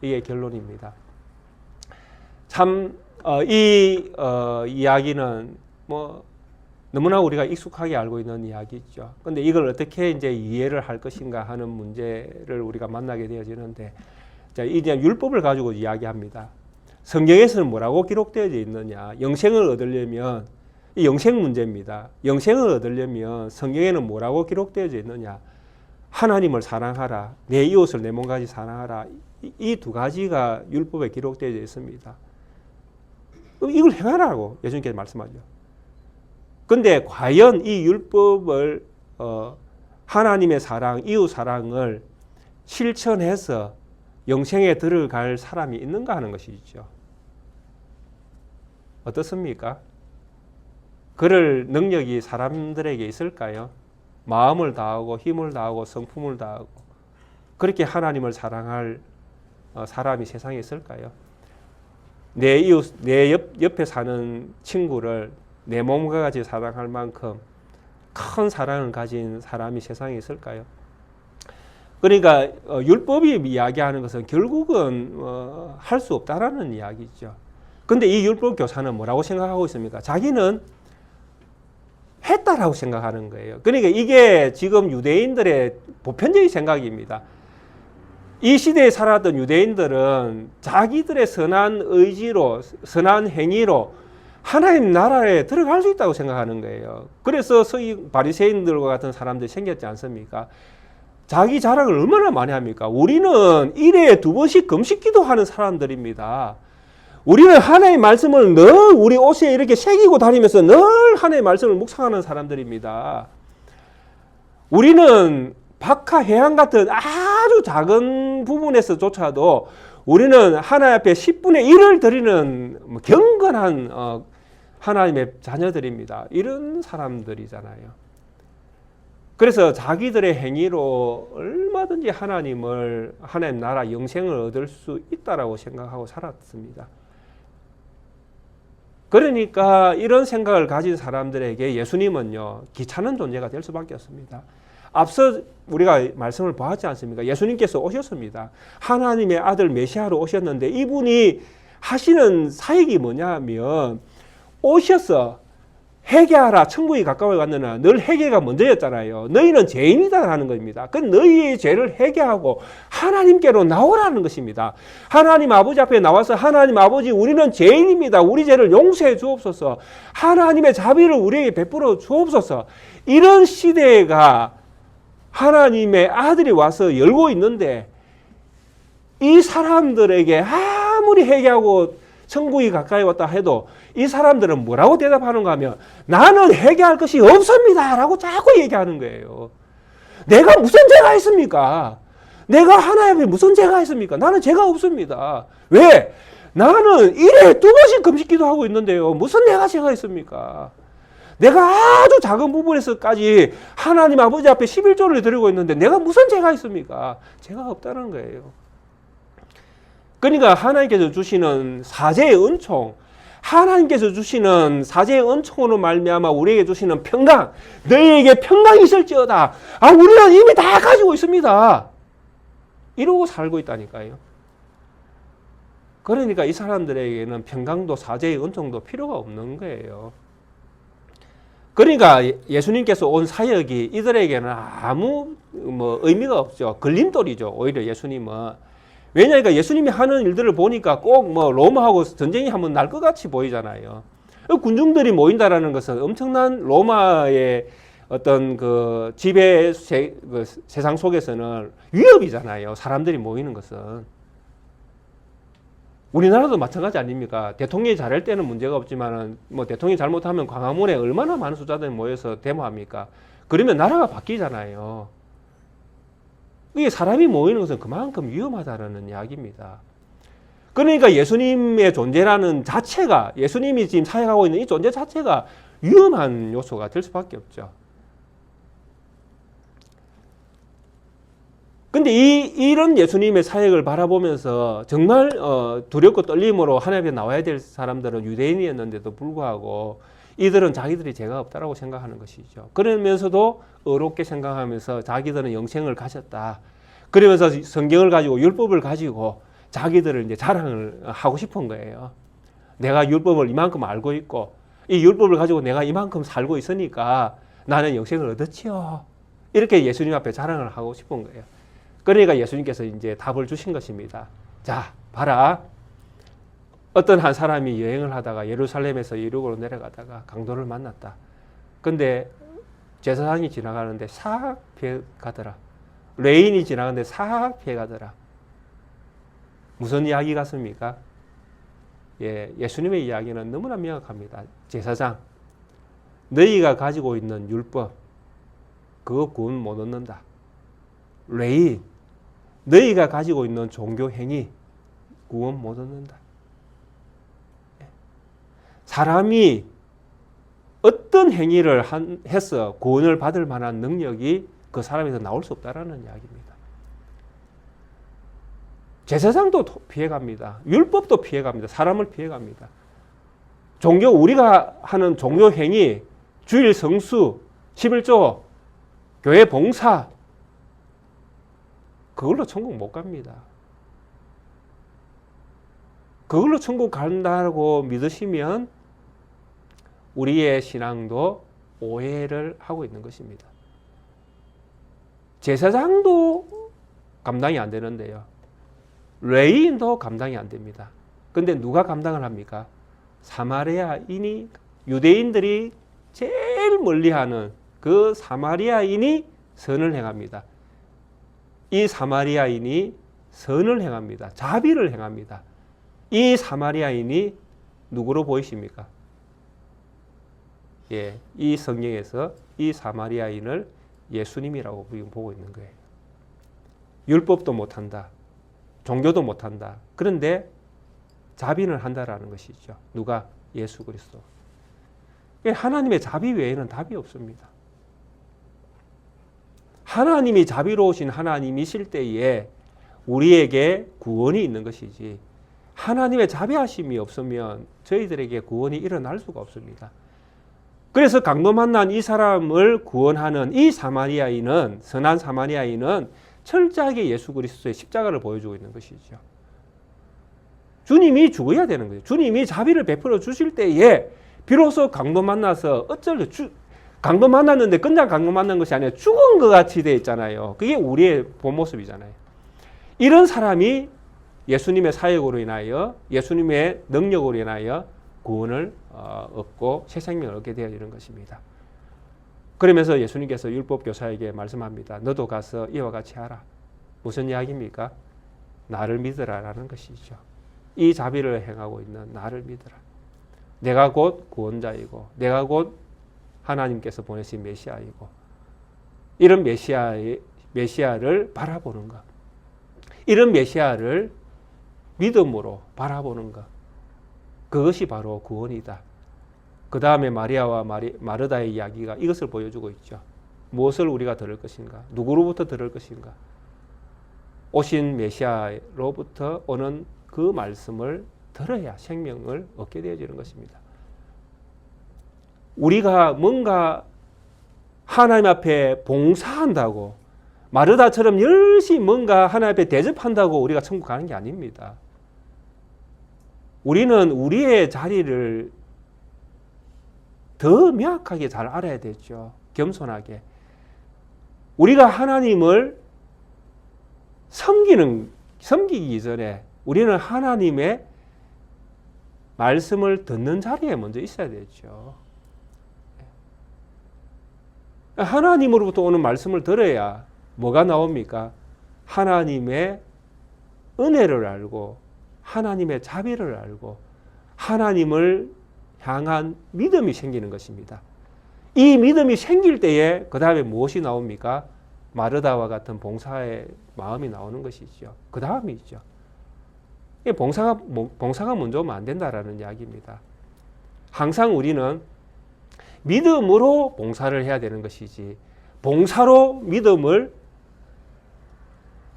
이게 결론입니다. 참 이 이야기는 뭐 너무나 우리가 익숙하게 알고 있는 이야기죠. 근데 이걸 어떻게 이제 이해를 할 것인가 하는 문제를 우리가 만나게 되어지는데, 자, 이제 율법을 가지고 이야기합니다. 성경에서는 뭐라고 기록되어 있느냐? 영생을 얻으려면 이 영생 문제입니다. 영생을 얻으려면 성경에는 뭐라고 기록되어 있느냐? 하나님을 사랑하라. 내 이웃을 내 몸같이 사랑하라. 이 두 가지가 율법에 기록되어 있습니다. 이걸 행하라고 예수님께서 말씀하죠. 근데 과연 이 율법을 하나님의 사랑, 이웃 사랑을 실천해서 영생에 들어갈 사람이 있는가 하는 것이죠. 어떻습니까? 그럴 능력이 사람들에게 있을까요? 마음을 다하고 힘을 다하고 성품을 다하고 그렇게 하나님을 사랑할 사람이 세상에 있을까요? 내 이웃, 내 옆에 사는 친구를 내 몸과 같이 사랑할 만큼 큰 사랑을 가진 사람이 세상에 있을까요? 그러니까 율법이 이야기하는 것은 결국은 할 수 없다라는 이야기죠. 근데 이 율법 교사는 뭐라고 생각하고 있습니까? 자기는 했다라고 생각하는 거예요. 그러니까 이게 지금 유대인들의 보편적인 생각입니다. 이 시대에 살았던 유대인들은 자기들의 선한 의지로, 선한 행위로 하나님 나라에 들어갈 수 있다고 생각하는 거예요. 그래서 바리새인들과 같은 사람들이 생겼지 않습니까? 자기 자랑을 얼마나 많이 합니까? 우리는 1회에 2번씩 금식 기도하는 사람들입니다. 우리는 하나님의 말씀을 늘 우리 옷에 이렇게 새기고 다니면서 늘 하나님의 말씀을 묵상하는 사람들입니다. 우리는 박하 해양 같은 아주 작은 부분에서조차도 우리는 하나님 앞에 10분의 1을 드리는 경건한 하나님의 자녀들입니다. 이런 사람들이잖아요. 그래서 자기들의 행위로 얼마든지 하나님 나라 영생을 얻을 수 있다라고 생각하고 살았습니다. 그러니까 이런 생각을 가진 사람들에게 예수님은요, 귀찮은 존재가 될 수밖에 없습니다. 앞서 우리가 말씀을 보았지 않습니까? 예수님께서 오셨습니다. 하나님의 아들 메시아로 오셨는데 이분이 하시는 사역이 뭐냐면 오셔서 회개하라, 천국이 가까워 왔느냐. 늘 회개가 먼저였잖아요. 너희는 죄인이다라는 겁니다. 그 너희의 죄를 회개하고 하나님께로 나오라는 것입니다. 하나님 아버지 앞에 나와서 하나님 아버지 우리는 죄인입니다. 우리 죄를 용서해 주옵소서. 하나님의 자비를 우리에게 베풀어 주옵소서. 이런 시대가 하나님의 아들이 와서 열고 있는데 이 사람들에게 아무리 회개하고 천국이 가까이 왔다 해도 이 사람들은 뭐라고 대답하는가 하면 나는 회개할 것이 없습니다 라고 자꾸 얘기하는 거예요. 내가 무슨 죄가 있습니까? 내가 하나님 앞에 무슨 죄가 있습니까? 나는 죄가 없습니다. 왜? 나는 1회에 2번씩 금식기도 하고 있는데요. 무슨 내가 죄가 있습니까? 내가 아주 작은 부분에서까지 하나님 아버지 앞에 11조를 드리고 있는데 내가 무슨 죄가 있습니까? 죄가 없다는 거예요. 그러니까 하나님께서 주시는 사제의 은총, 하나님께서 주시는 사제의 은총으로 말미암아 우리에게 주시는 평강, 너희에게 평강이 있을지어다. 우리는 이미 다 가지고 있습니다. 이러고 살고 있다니까요. 그러니까 이 사람들에게는 평강도 사제의 은총도 필요가 없는 거예요. 그러니까 예수님께서 온 사역이 이들에게는 아무 의미가 없죠. 걸림돌이죠. 오히려 예수님은. 왜냐하니까 예수님이 하는 일들을 보니까 꼭 로마하고 전쟁이 한번 날 것 같이 보이잖아요. 군중들이 모인다라는 것은 엄청난 로마의 어떤 그 지배 세상 속에서는 위협이잖아요. 사람들이 모이는 것은. 우리나라도 마찬가지 아닙니까? 대통령이 잘할 때는 문제가 없지만은 대통령이 잘못하면 광화문에 얼마나 많은 숫자들이 모여서 데모합니까? 그러면 나라가 바뀌잖아요. 이게 사람이 모이는 것은 그만큼 위험하다는 이야기입니다. 그러니까 예수님의 존재라는 자체가, 예수님이 지금 사역하고 있는 이 존재 자체가 위험한 요소가 될 수밖에 없죠. 근데 이런 예수님의 사역을 바라보면서 정말 두렵고 떨림으로 하나님 앞에 나와야 될 사람들은 유대인이었는데도 불구하고 이들은 자기들이 죄가 없다라고 생각하는 것이죠. 그러면서도 어렵게 생각하면서 자기들은 영생을 가졌다. 그러면서 성경을 가지고 율법을 가지고 자기들을 이제 자랑을 하고 싶은 거예요. 내가 율법을 이만큼 알고 있고 이 율법을 가지고 내가 이만큼 살고 있으니까 나는 영생을 얻었지요. 이렇게 예수님 앞에 자랑을 하고 싶은 거예요. 그러니까 예수님께서 이제 답을 주신 것입니다. 자, 봐라. 어떤 한 사람이 여행을 하다가 예루살렘에서 예루고로 내려가다가 강도를 만났다. 근데 제사장이 지나가는데 싹 피해 가더라. 레인이 지나가는데 싹 피해 가더라. 무슨 이야기 같습니까? 예수님의 이야기는 너무나 명확합니다. 제사장, 너희가 가지고 있는 율법, 그거 구원 못 얻는다. 레인, 너희가 가지고 있는 종교 행위, 구원 못 얻는다. 사람이 어떤 행위를 해서 구원을 받을 만한 능력이 그 사람에서 나올 수 없다라는 이야기입니다. 제사장도 피해갑니다. 율법도 피해갑니다. 사람을 피해갑니다. 우리가 하는 종교 행위, 주일 성수, 11조, 교회 봉사, 그걸로 천국 못 갑니다. 그걸로 천국 간다고 믿으시면 우리의 신앙도 오해를 하고 있는 것입니다. 제사장도 감당이 안 되는데요. 레위인도 감당이 안 됩니다. 근데 누가 감당을 합니까? 사마리아인이, 유대인들이 제일 멀리하는 그 사마리아인이 선을 행합니다. 이 사마리아인이 선을 행합니다. 자비를 행합니다. 이 사마리아인이 누구로 보이십니까? 이 성경에서 이 사마리아인을 예수님이라고 보고 있는 거예요. 율법도 못한다. 종교도 못한다. 그런데 자비는 한다라는 것이죠. 누가? 예수 그리스도. 하나님의 자비 외에는 답이 없습니다. 하나님이 자비로우신 하나님이실 때에 우리에게 구원이 있는 것이지, 하나님의 자비하심이 없으면 저희들에게 구원이 일어날 수가 없습니다. 그래서 강도 만난 이 사람을 구원하는 이 사마리아인은, 선한 사마리아인은 철저하게 예수 그리스도의 십자가를 보여주고 있는 것이죠. 주님이 죽어야 되는 거예요. 주님이 자비를 베풀어 주실 때에 비로소 강도 만나서 강도 만났는데 그냥 강도 만난 것이 아니라 죽은 것 같이 되어 있잖아요. 그게 우리의 본 모습이잖아요. 이런 사람이 예수님의 사역으로 인하여, 예수님의 능력으로 인하여 구원을 얻고 새 생명을 얻게 되어지는 것입니다. 그러면서 예수님께서 율법 교사에게 말씀합니다. 너도 가서 이와 같이 하라. 무슨 이야기입니까? 나를 믿으라라는 것이죠. 이 자비를 행하고 있는 나를 믿으라. 내가 곧 구원자이고 내가 곧 하나님께서 보내신 메시아이고, 이런 메시아를 바라보는 것, 이런 메시아를 믿음으로 바라보는 것, 그것이 바로 구원이다. 그 다음에 마리아와 마르다의 이야기가 이것을 보여주고 있죠. 무엇을 우리가 들을 것인가? 누구로부터 들을 것인가? 오신 메시아로부터 오는 그 말씀을 들어야 생명을 얻게 되어지는 것입니다. 우리가 뭔가 하나님 앞에 봉사한다고, 마르다처럼 열심히 뭔가 하나님 앞에 대접한다고 우리가 천국 가는 게 아닙니다. 우리는 우리의 자리를 더 명확하게 잘 알아야 되죠. 겸손하게. 우리가 하나님을 섬기기 전에 우리는 하나님의 말씀을 듣는 자리에 먼저 있어야 되죠. 하나님으로부터 오는 말씀을 들어야 뭐가 나옵니까? 하나님의 은혜를 알고, 하나님의 자비를 알고, 하나님을 향한 믿음이 생기는 것입니다. 이 믿음이 생길 때에 그 다음에 무엇이 나옵니까? 마르다와 같은 봉사의 마음이 나오는 것이죠. 그 다음이죠. 봉사가 먼저 오면 안 된다라는 이야기입니다. 항상 우리는 믿음으로 봉사를 해야 되는 것이지, 봉사로 믿음을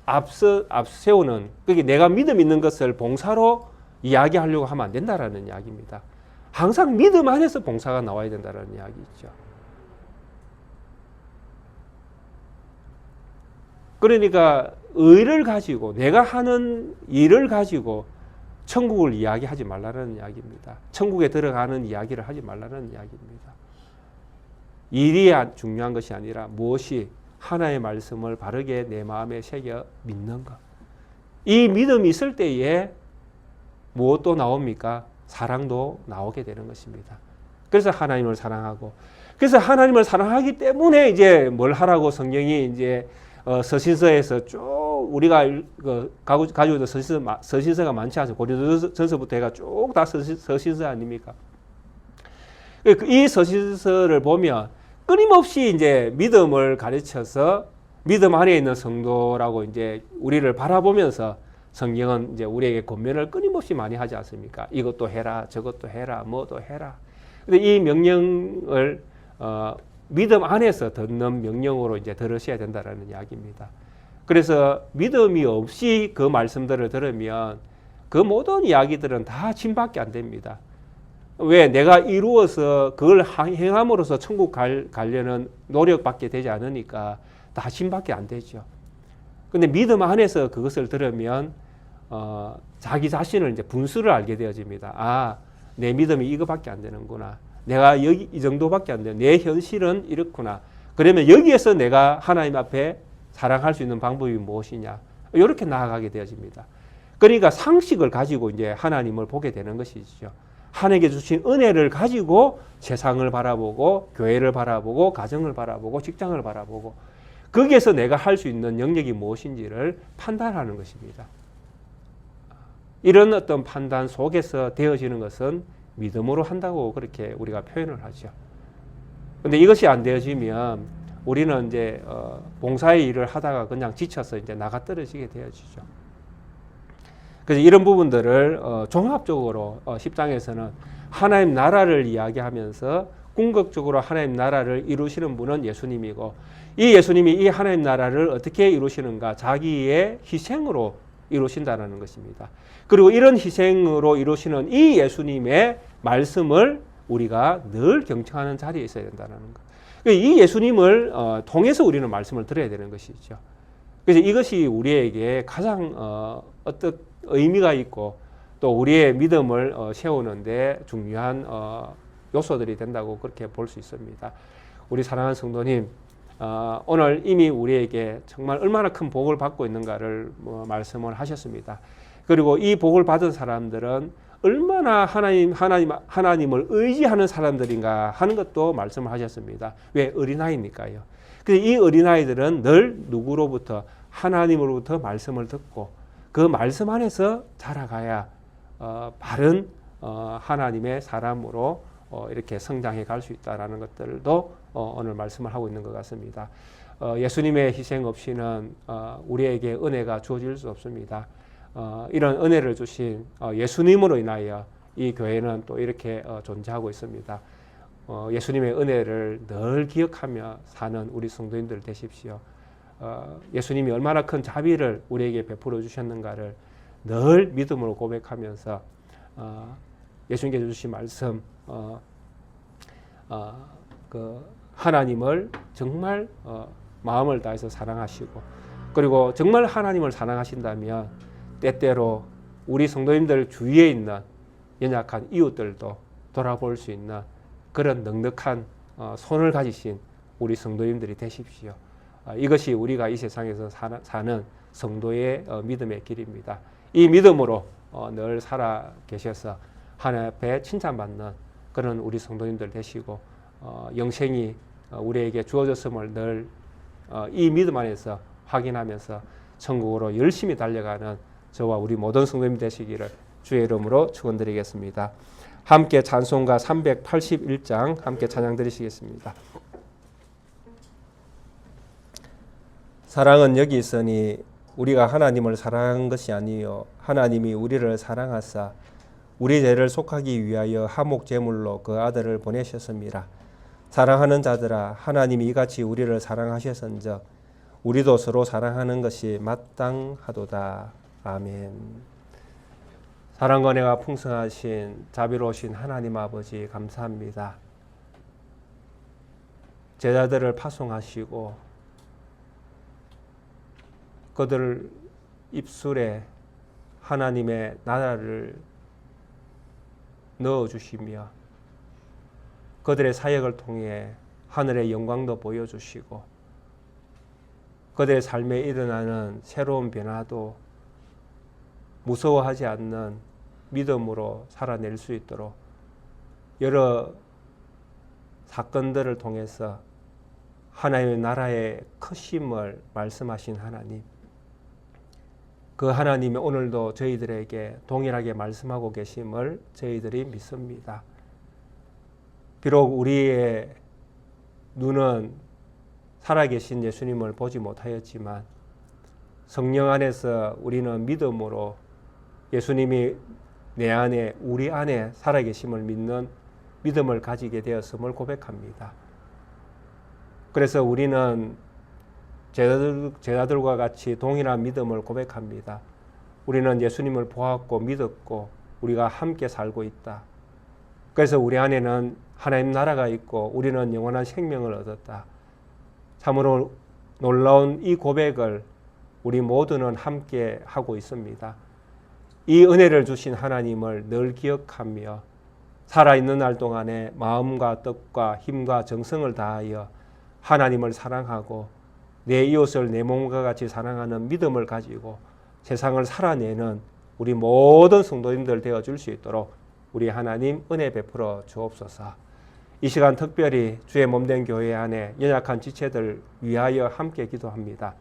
앞세우는, 그게 내가 믿음 있는 것을 봉사로 이야기하려고 하면 안 된다라는 이야기입니다. 항상 믿음 안에서 봉사가 나와야 된다는 이야기죠. 그러니까 의를 가지고, 내가 하는 일을 가지고 천국을 이야기하지 말라는 이야기입니다. 천국에 들어가는 이야기를 하지 말라는 이야기입니다. 일이 중요한 것이 아니라 무엇이 하나의 말씀을 바르게 내 마음에 새겨 믿는 것. 이 믿음이 있을 때에 무엇도 나옵니까? 사랑도 나오게 되는 것입니다. 그래서 하나님을 사랑하고, 그래서 하나님을 사랑하기 때문에 이제 뭘 하라고 성경이 이제 서신서에서 쭉 우리가 가지고 있는 서신서가 많지 않습니까? 고린도전서부터 해가 쭉 다 서신서 아닙니까? 이 서신서를 보면 끊임없이 이제 믿음을 가르쳐서 믿음 안에 있는 성도라고 이제 우리를 바라보면서 성경은 이제 우리에게 권면을 끊임없이 많이 하지 않습니까? 이것도 해라, 저것도 해라, 뭐도 해라. 근데 이 명령을 믿음 안에서 듣는 명령으로 이제 들으셔야 된다라는 이야기입니다. 그래서 믿음이 없이 그 말씀들을 들으면 그 모든 이야기들은 다 짐밖에 안 됩니다. 왜? 내가 이루어서 그걸 행함으로써 천국 가려는 노력밖에 되지 않으니까 다 짐밖에 안 되죠. 근데 믿음 안에서 그것을 들으면 자기 자신을 이제 분수를 알게 되어집니다. 아, 내 믿음이 이거밖에 안 되는구나. 내가 여기 이 정도밖에 안 돼. 내 현실은 이렇구나. 그러면 여기에서 내가 하나님 앞에 사랑할 수 있는 방법이 무엇이냐. 이렇게 나아가게 되어집니다. 그러니까 상식을 가지고 이제 하나님을 보게 되는 것이죠. 하나님께 주신 은혜를 가지고 세상을 바라보고 교회를 바라보고 가정을 바라보고 직장을 바라보고 거기에서 내가 할 수 있는 영역이 무엇인지를 판단하는 것입니다. 이런 어떤 판단 속에서 되어지는 것은 믿음으로 한다고 그렇게 우리가 표현을 하죠. 그런데 이것이 안 되어지면 우리는 이제 봉사의 일을 하다가 그냥 지쳐서 이제 나가 떨어지게 되어지죠. 그래서 이런 부분들을 종합적으로 10장에서는 하나님 나라를 이야기하면서 궁극적으로 하나님 나라를 이루시는 분은 예수님이고, 이 예수님이 이 하나님 나라를 어떻게 이루시는가? 자기의 희생으로 이루신다는 것입니다. 그리고 이런 희생으로 이루시는 이 예수님의 말씀을 우리가 늘 경청하는 자리에 있어야 된다는 것. 이 예수님을 통해서 우리는 말씀을 들어야 되는 것이죠. 그래서 이것이 우리에게 가장 어떤 의미가 있고 또 우리의 믿음을 세우는데 중요한 요소들이 된다고 그렇게 볼 수 있습니다. 우리 사랑하는 성도님, 오늘 이미 우리에게 정말 얼마나 큰 복을 받고 있는가를 말씀을 하셨습니다. 그리고 이 복을 받은 사람들은 얼마나 하나님을 의지하는 사람들인가 하는 것도 말씀을 하셨습니다. 왜? 어린아이니까요. 그래서 이 어린아이들은 늘 누구로부터? 하나님으로부터 말씀을 듣고 그 말씀 안에서 자라가야 바른 하나님의 사람으로 이렇게 성장해 갈 수 있다는 것들도 오늘 말씀을 하고 있는 것 같습니다. 예수님의 희생 없이는 우리에게 은혜가 주어질 수 없습니다. 이런 은혜를 주신 예수님으로 인하여 이 교회는 또 이렇게 존재하고 있습니다. 예수님의 은혜를 늘 기억하며 사는 우리 성도님들 되십시오. 예수님이 얼마나 큰 자비를 우리에게 베풀어 주셨는가를 늘 믿음으로 고백하면서 예수님께서 주신 말씀, 그 하나님을 정말 마음을 다해서 사랑하시고, 그리고 정말 하나님을 사랑하신다면 때때로 우리 성도님들 주위에 있는 연약한 이웃들도 돌아볼 수 있는 그런 넉넉한 손을 가지신 우리 성도님들이 되십시오. 이것이 우리가 이 세상에서 사는 성도의 믿음의 길입니다. 이 믿음으로 늘 살아 계셔서 하나님 앞에 칭찬받는 그런 우리 성도님들 되시고, 영생이 우리에게 주어졌음을 늘 이 믿음 안에서 확인하면서 천국으로 열심히 달려가는 저와 우리 모든 성도님 되시기를 주의 이름으로 축원드리겠습니다. 함께 찬송가 381장 함께 찬양 드리시겠습니다. 사랑은 여기 있으니 우리가 하나님을 사랑한 것이 아니요 하나님이 우리를 사랑하사 우리 죄를 속하기 위하여 화목 제물로 그 아들을 보내셨습니다. 사랑하는 자들아, 하나님이 이같이 우리를 사랑하셨은즉 우리도 서로 사랑하는 것이 마땅하도다. 아멘. 사랑과 은혜가 풍성하신 자비로우신 하나님 아버지 감사합니다. 제자들을 파송하시고 그들 입술에 하나님의 나라를 넣어주시며 그들의 사역을 통해 하늘의 영광도 보여주시고 그들의 삶에 일어나는 새로운 변화도 무서워하지 않는 믿음으로 살아낼 수 있도록 여러 사건들을 통해서 하나님의 나라의 크심을 말씀하신 하나님, 그 하나님이 오늘도 저희들에게 동일하게 말씀하고 계심을 저희들이 믿습니다. 비록 우리의 눈은 살아계신 예수님을 보지 못하였지만 성령 안에서 우리는 믿음으로 예수님이 내 안에 우리 안에 살아계심을 믿는 믿음을 가지게 되었음을 고백합니다. 그래서 우리는 제자들과 같이 동일한 믿음을 고백합니다. 우리는 예수님을 보았고 믿었고 우리가 함께 살고 있다. 그래서 우리 안에는 하나님 나라가 있고 우리는 영원한 생명을 얻었다. 참으로 놀라운 이 고백을 우리 모두는 함께 하고 있습니다. 이 은혜를 주신 하나님을 늘 기억하며 살아있는 날 동안에 마음과 뜻과 힘과 정성을 다하여 하나님을 사랑하고 내 이웃을 내 몸과 같이 사랑하는 믿음을 가지고 세상을 살아내는 우리 모든 성도님들 되어줄 수 있도록 우리 하나님 은혜 베풀어 주옵소서. 이 시간 특별히 주의 몸된 교회 안에 연약한 지체들 위하여 함께 기도합니다.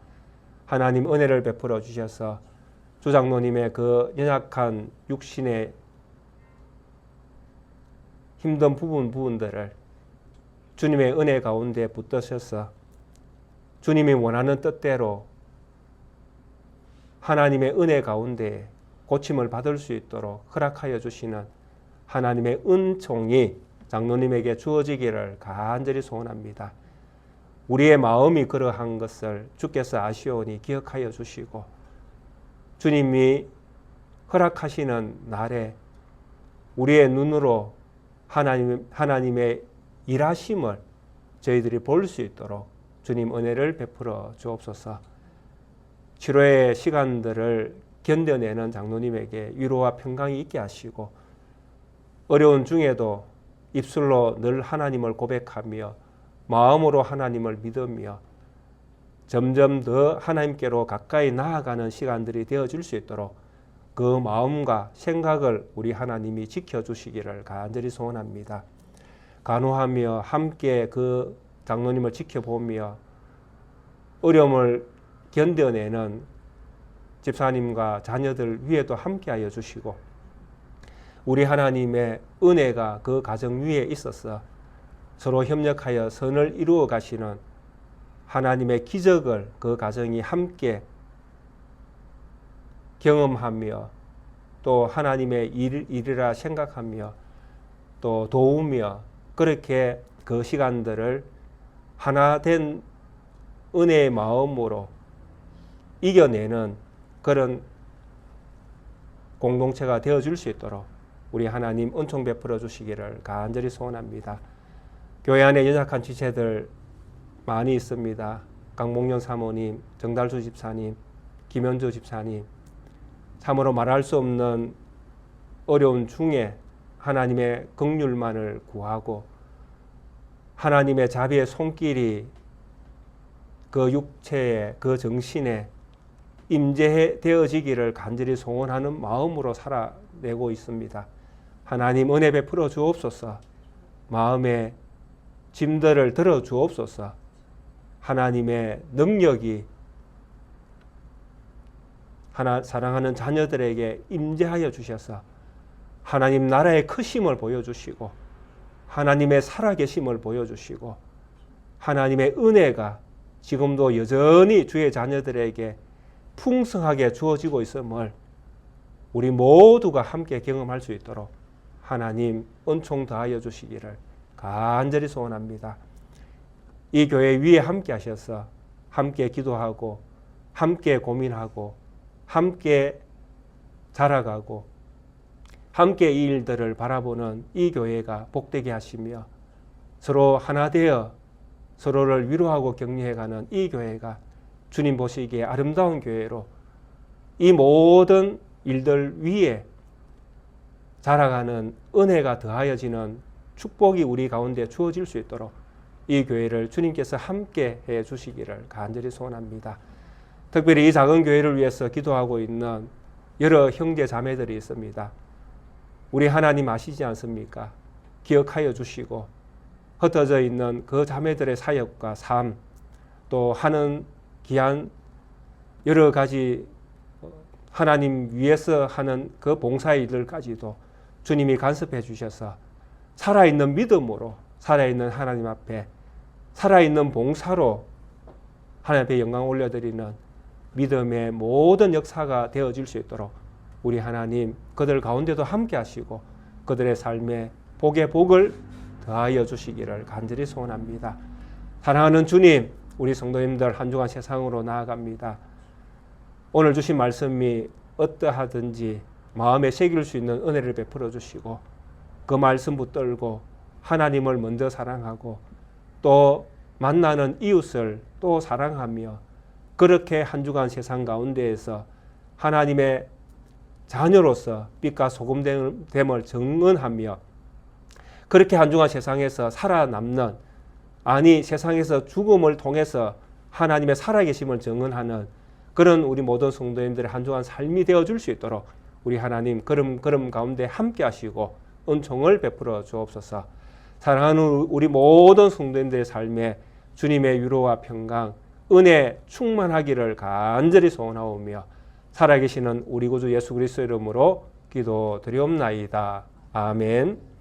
하나님 은혜를 베풀어 주셔서 주장로님의 그 연약한 육신의 힘든 부분들을 주님의 은혜 가운데 붙드셔서 주님이 원하는 뜻대로 하나님의 은혜 가운데 고침을 받을 수 있도록 허락하여 주시는 하나님의 은총이 장로님에게 주어지기를 간절히 소원합니다. 우리의 마음이 그러한 것을 주께서 아시오니 기억하여 주시고 주님이 허락하시는 날에 우리의 눈으로 하나님의 일하심을 저희들이 볼 수 있도록 주님 은혜를 베풀어 주옵소서. 치료의 시간들을 견뎌내는 장로님에게 위로와 평강이 있게 하시고 어려운 중에도 입술로 늘 하나님을 고백하며 마음으로 하나님을 믿으며 점점 더 하나님께로 가까이 나아가는 시간들이 되어줄 수 있도록 그 마음과 생각을 우리 하나님이 지켜주시기를 간절히 소원합니다. 간호하며 함께 그 장로님을 지켜보며 어려움을 견뎌내는 집사님과 자녀들 위에도 함께하여 주시고 우리 하나님의 은혜가 그 가정 위에 있어서 서로 협력하여 선을 이루어 가시는 하나님의 기적을 그 가정이 함께 경험하며 또 하나님의 일이라 생각하며 또 도우며 그렇게 그 시간들을 하나된 은혜의 마음으로 이겨내는 그런 공동체가 되어줄 수 있도록 우리 하나님 은총 베풀어 주시기를 간절히 소원합니다. 교회 안에 연약한 지체들 많이 있습니다. 강봉영 사모님, 정달수 집사님, 김현주 집사님, 참으로 말할 수 없는 어려운 중에 하나님의 긍휼만을 구하고 하나님의 자비의 손길이 그 육체에 그 정신에 임재되어지기를 간절히 소원하는 마음으로 살아내고 있습니다. 하나님 은혜 베풀어 주옵소서. 마음의 짐들을 들어 주옵소서. 하나님의 능력이 사랑하는 자녀들에게 임재하여 주셔서 하나님 나라의 크심을 보여주시고 하나님의 살아계심을 보여주시고 하나님의 은혜가 지금도 여전히 주의 자녀들에게 풍성하게 주어지고 있음을 우리 모두가 함께 경험할 수 있도록 하나님 은총 더하여 주시기를 간절히 소원합니다. 이 교회 위에 함께 하셔서 함께 기도하고 함께 고민하고 함께 자라가고 함께 이 일들을 바라보는 이 교회가 복되게 하시며 서로 하나 되어 서로를 위로하고 격려해가는 이 교회가 주님 보시기에 아름다운 교회로 이 모든 일들 위에 자라가는 은혜가 더하여지는 축복이 우리 가운데 주어질 수 있도록 이 교회를 주님께서 함께 해 주시기를 간절히 소원합니다. 특별히 이 작은 교회를 위해서 기도하고 있는 여러 형제 자매들이 있습니다. 우리 하나님 아시지 않습니까? 기억하여 주시고 흩어져 있는 그 자매들의 사역과 삶, 또 하는 귀한 여러 가지 하나님 위해서 하는 그 봉사의 일들까지도 주님이 간섭해 주셔서 살아있는 믿음으로 살아있는 하나님 앞에 살아있는 봉사로 하나님 앞에 영광 올려드리는 믿음의 모든 역사가 되어질 수 있도록 우리 하나님 그들 가운데도 함께 하시고 그들의 삶에 복의 복을 더하여 주시기를 간절히 소원합니다. 사랑하는 주님, 우리 성도님들 한 주간 세상으로 나아갑니다. 오늘 주신 말씀이 어떠하든지 마음에 새길 수 있는 은혜를 베풀어 주시고 그 말씀 붙들고 하나님을 먼저 사랑하고 또 만나는 이웃을 또 사랑하며 그렇게 한 주간 세상 가운데에서 하나님의 자녀로서 빛과 소금됨을 증언하며 그렇게 한 주간 세상에서 살아남는, 아니 세상에서 죽음을 통해서 하나님의 살아계심을 증언하는 그런 우리 모든 성도님들의 한 주간 삶이 되어줄 수 있도록 우리 하나님 걸음 가운데 함께 하시고 은총을 베풀어 주옵소서. 사랑하는 우리 모든 성도님들의 삶에 주님의 위로와 평강, 은혜 충만하기를 간절히 소원하오며 살아계시는 우리 구주 예수 그리스도 이름으로 기도드리옵나이다. 아멘.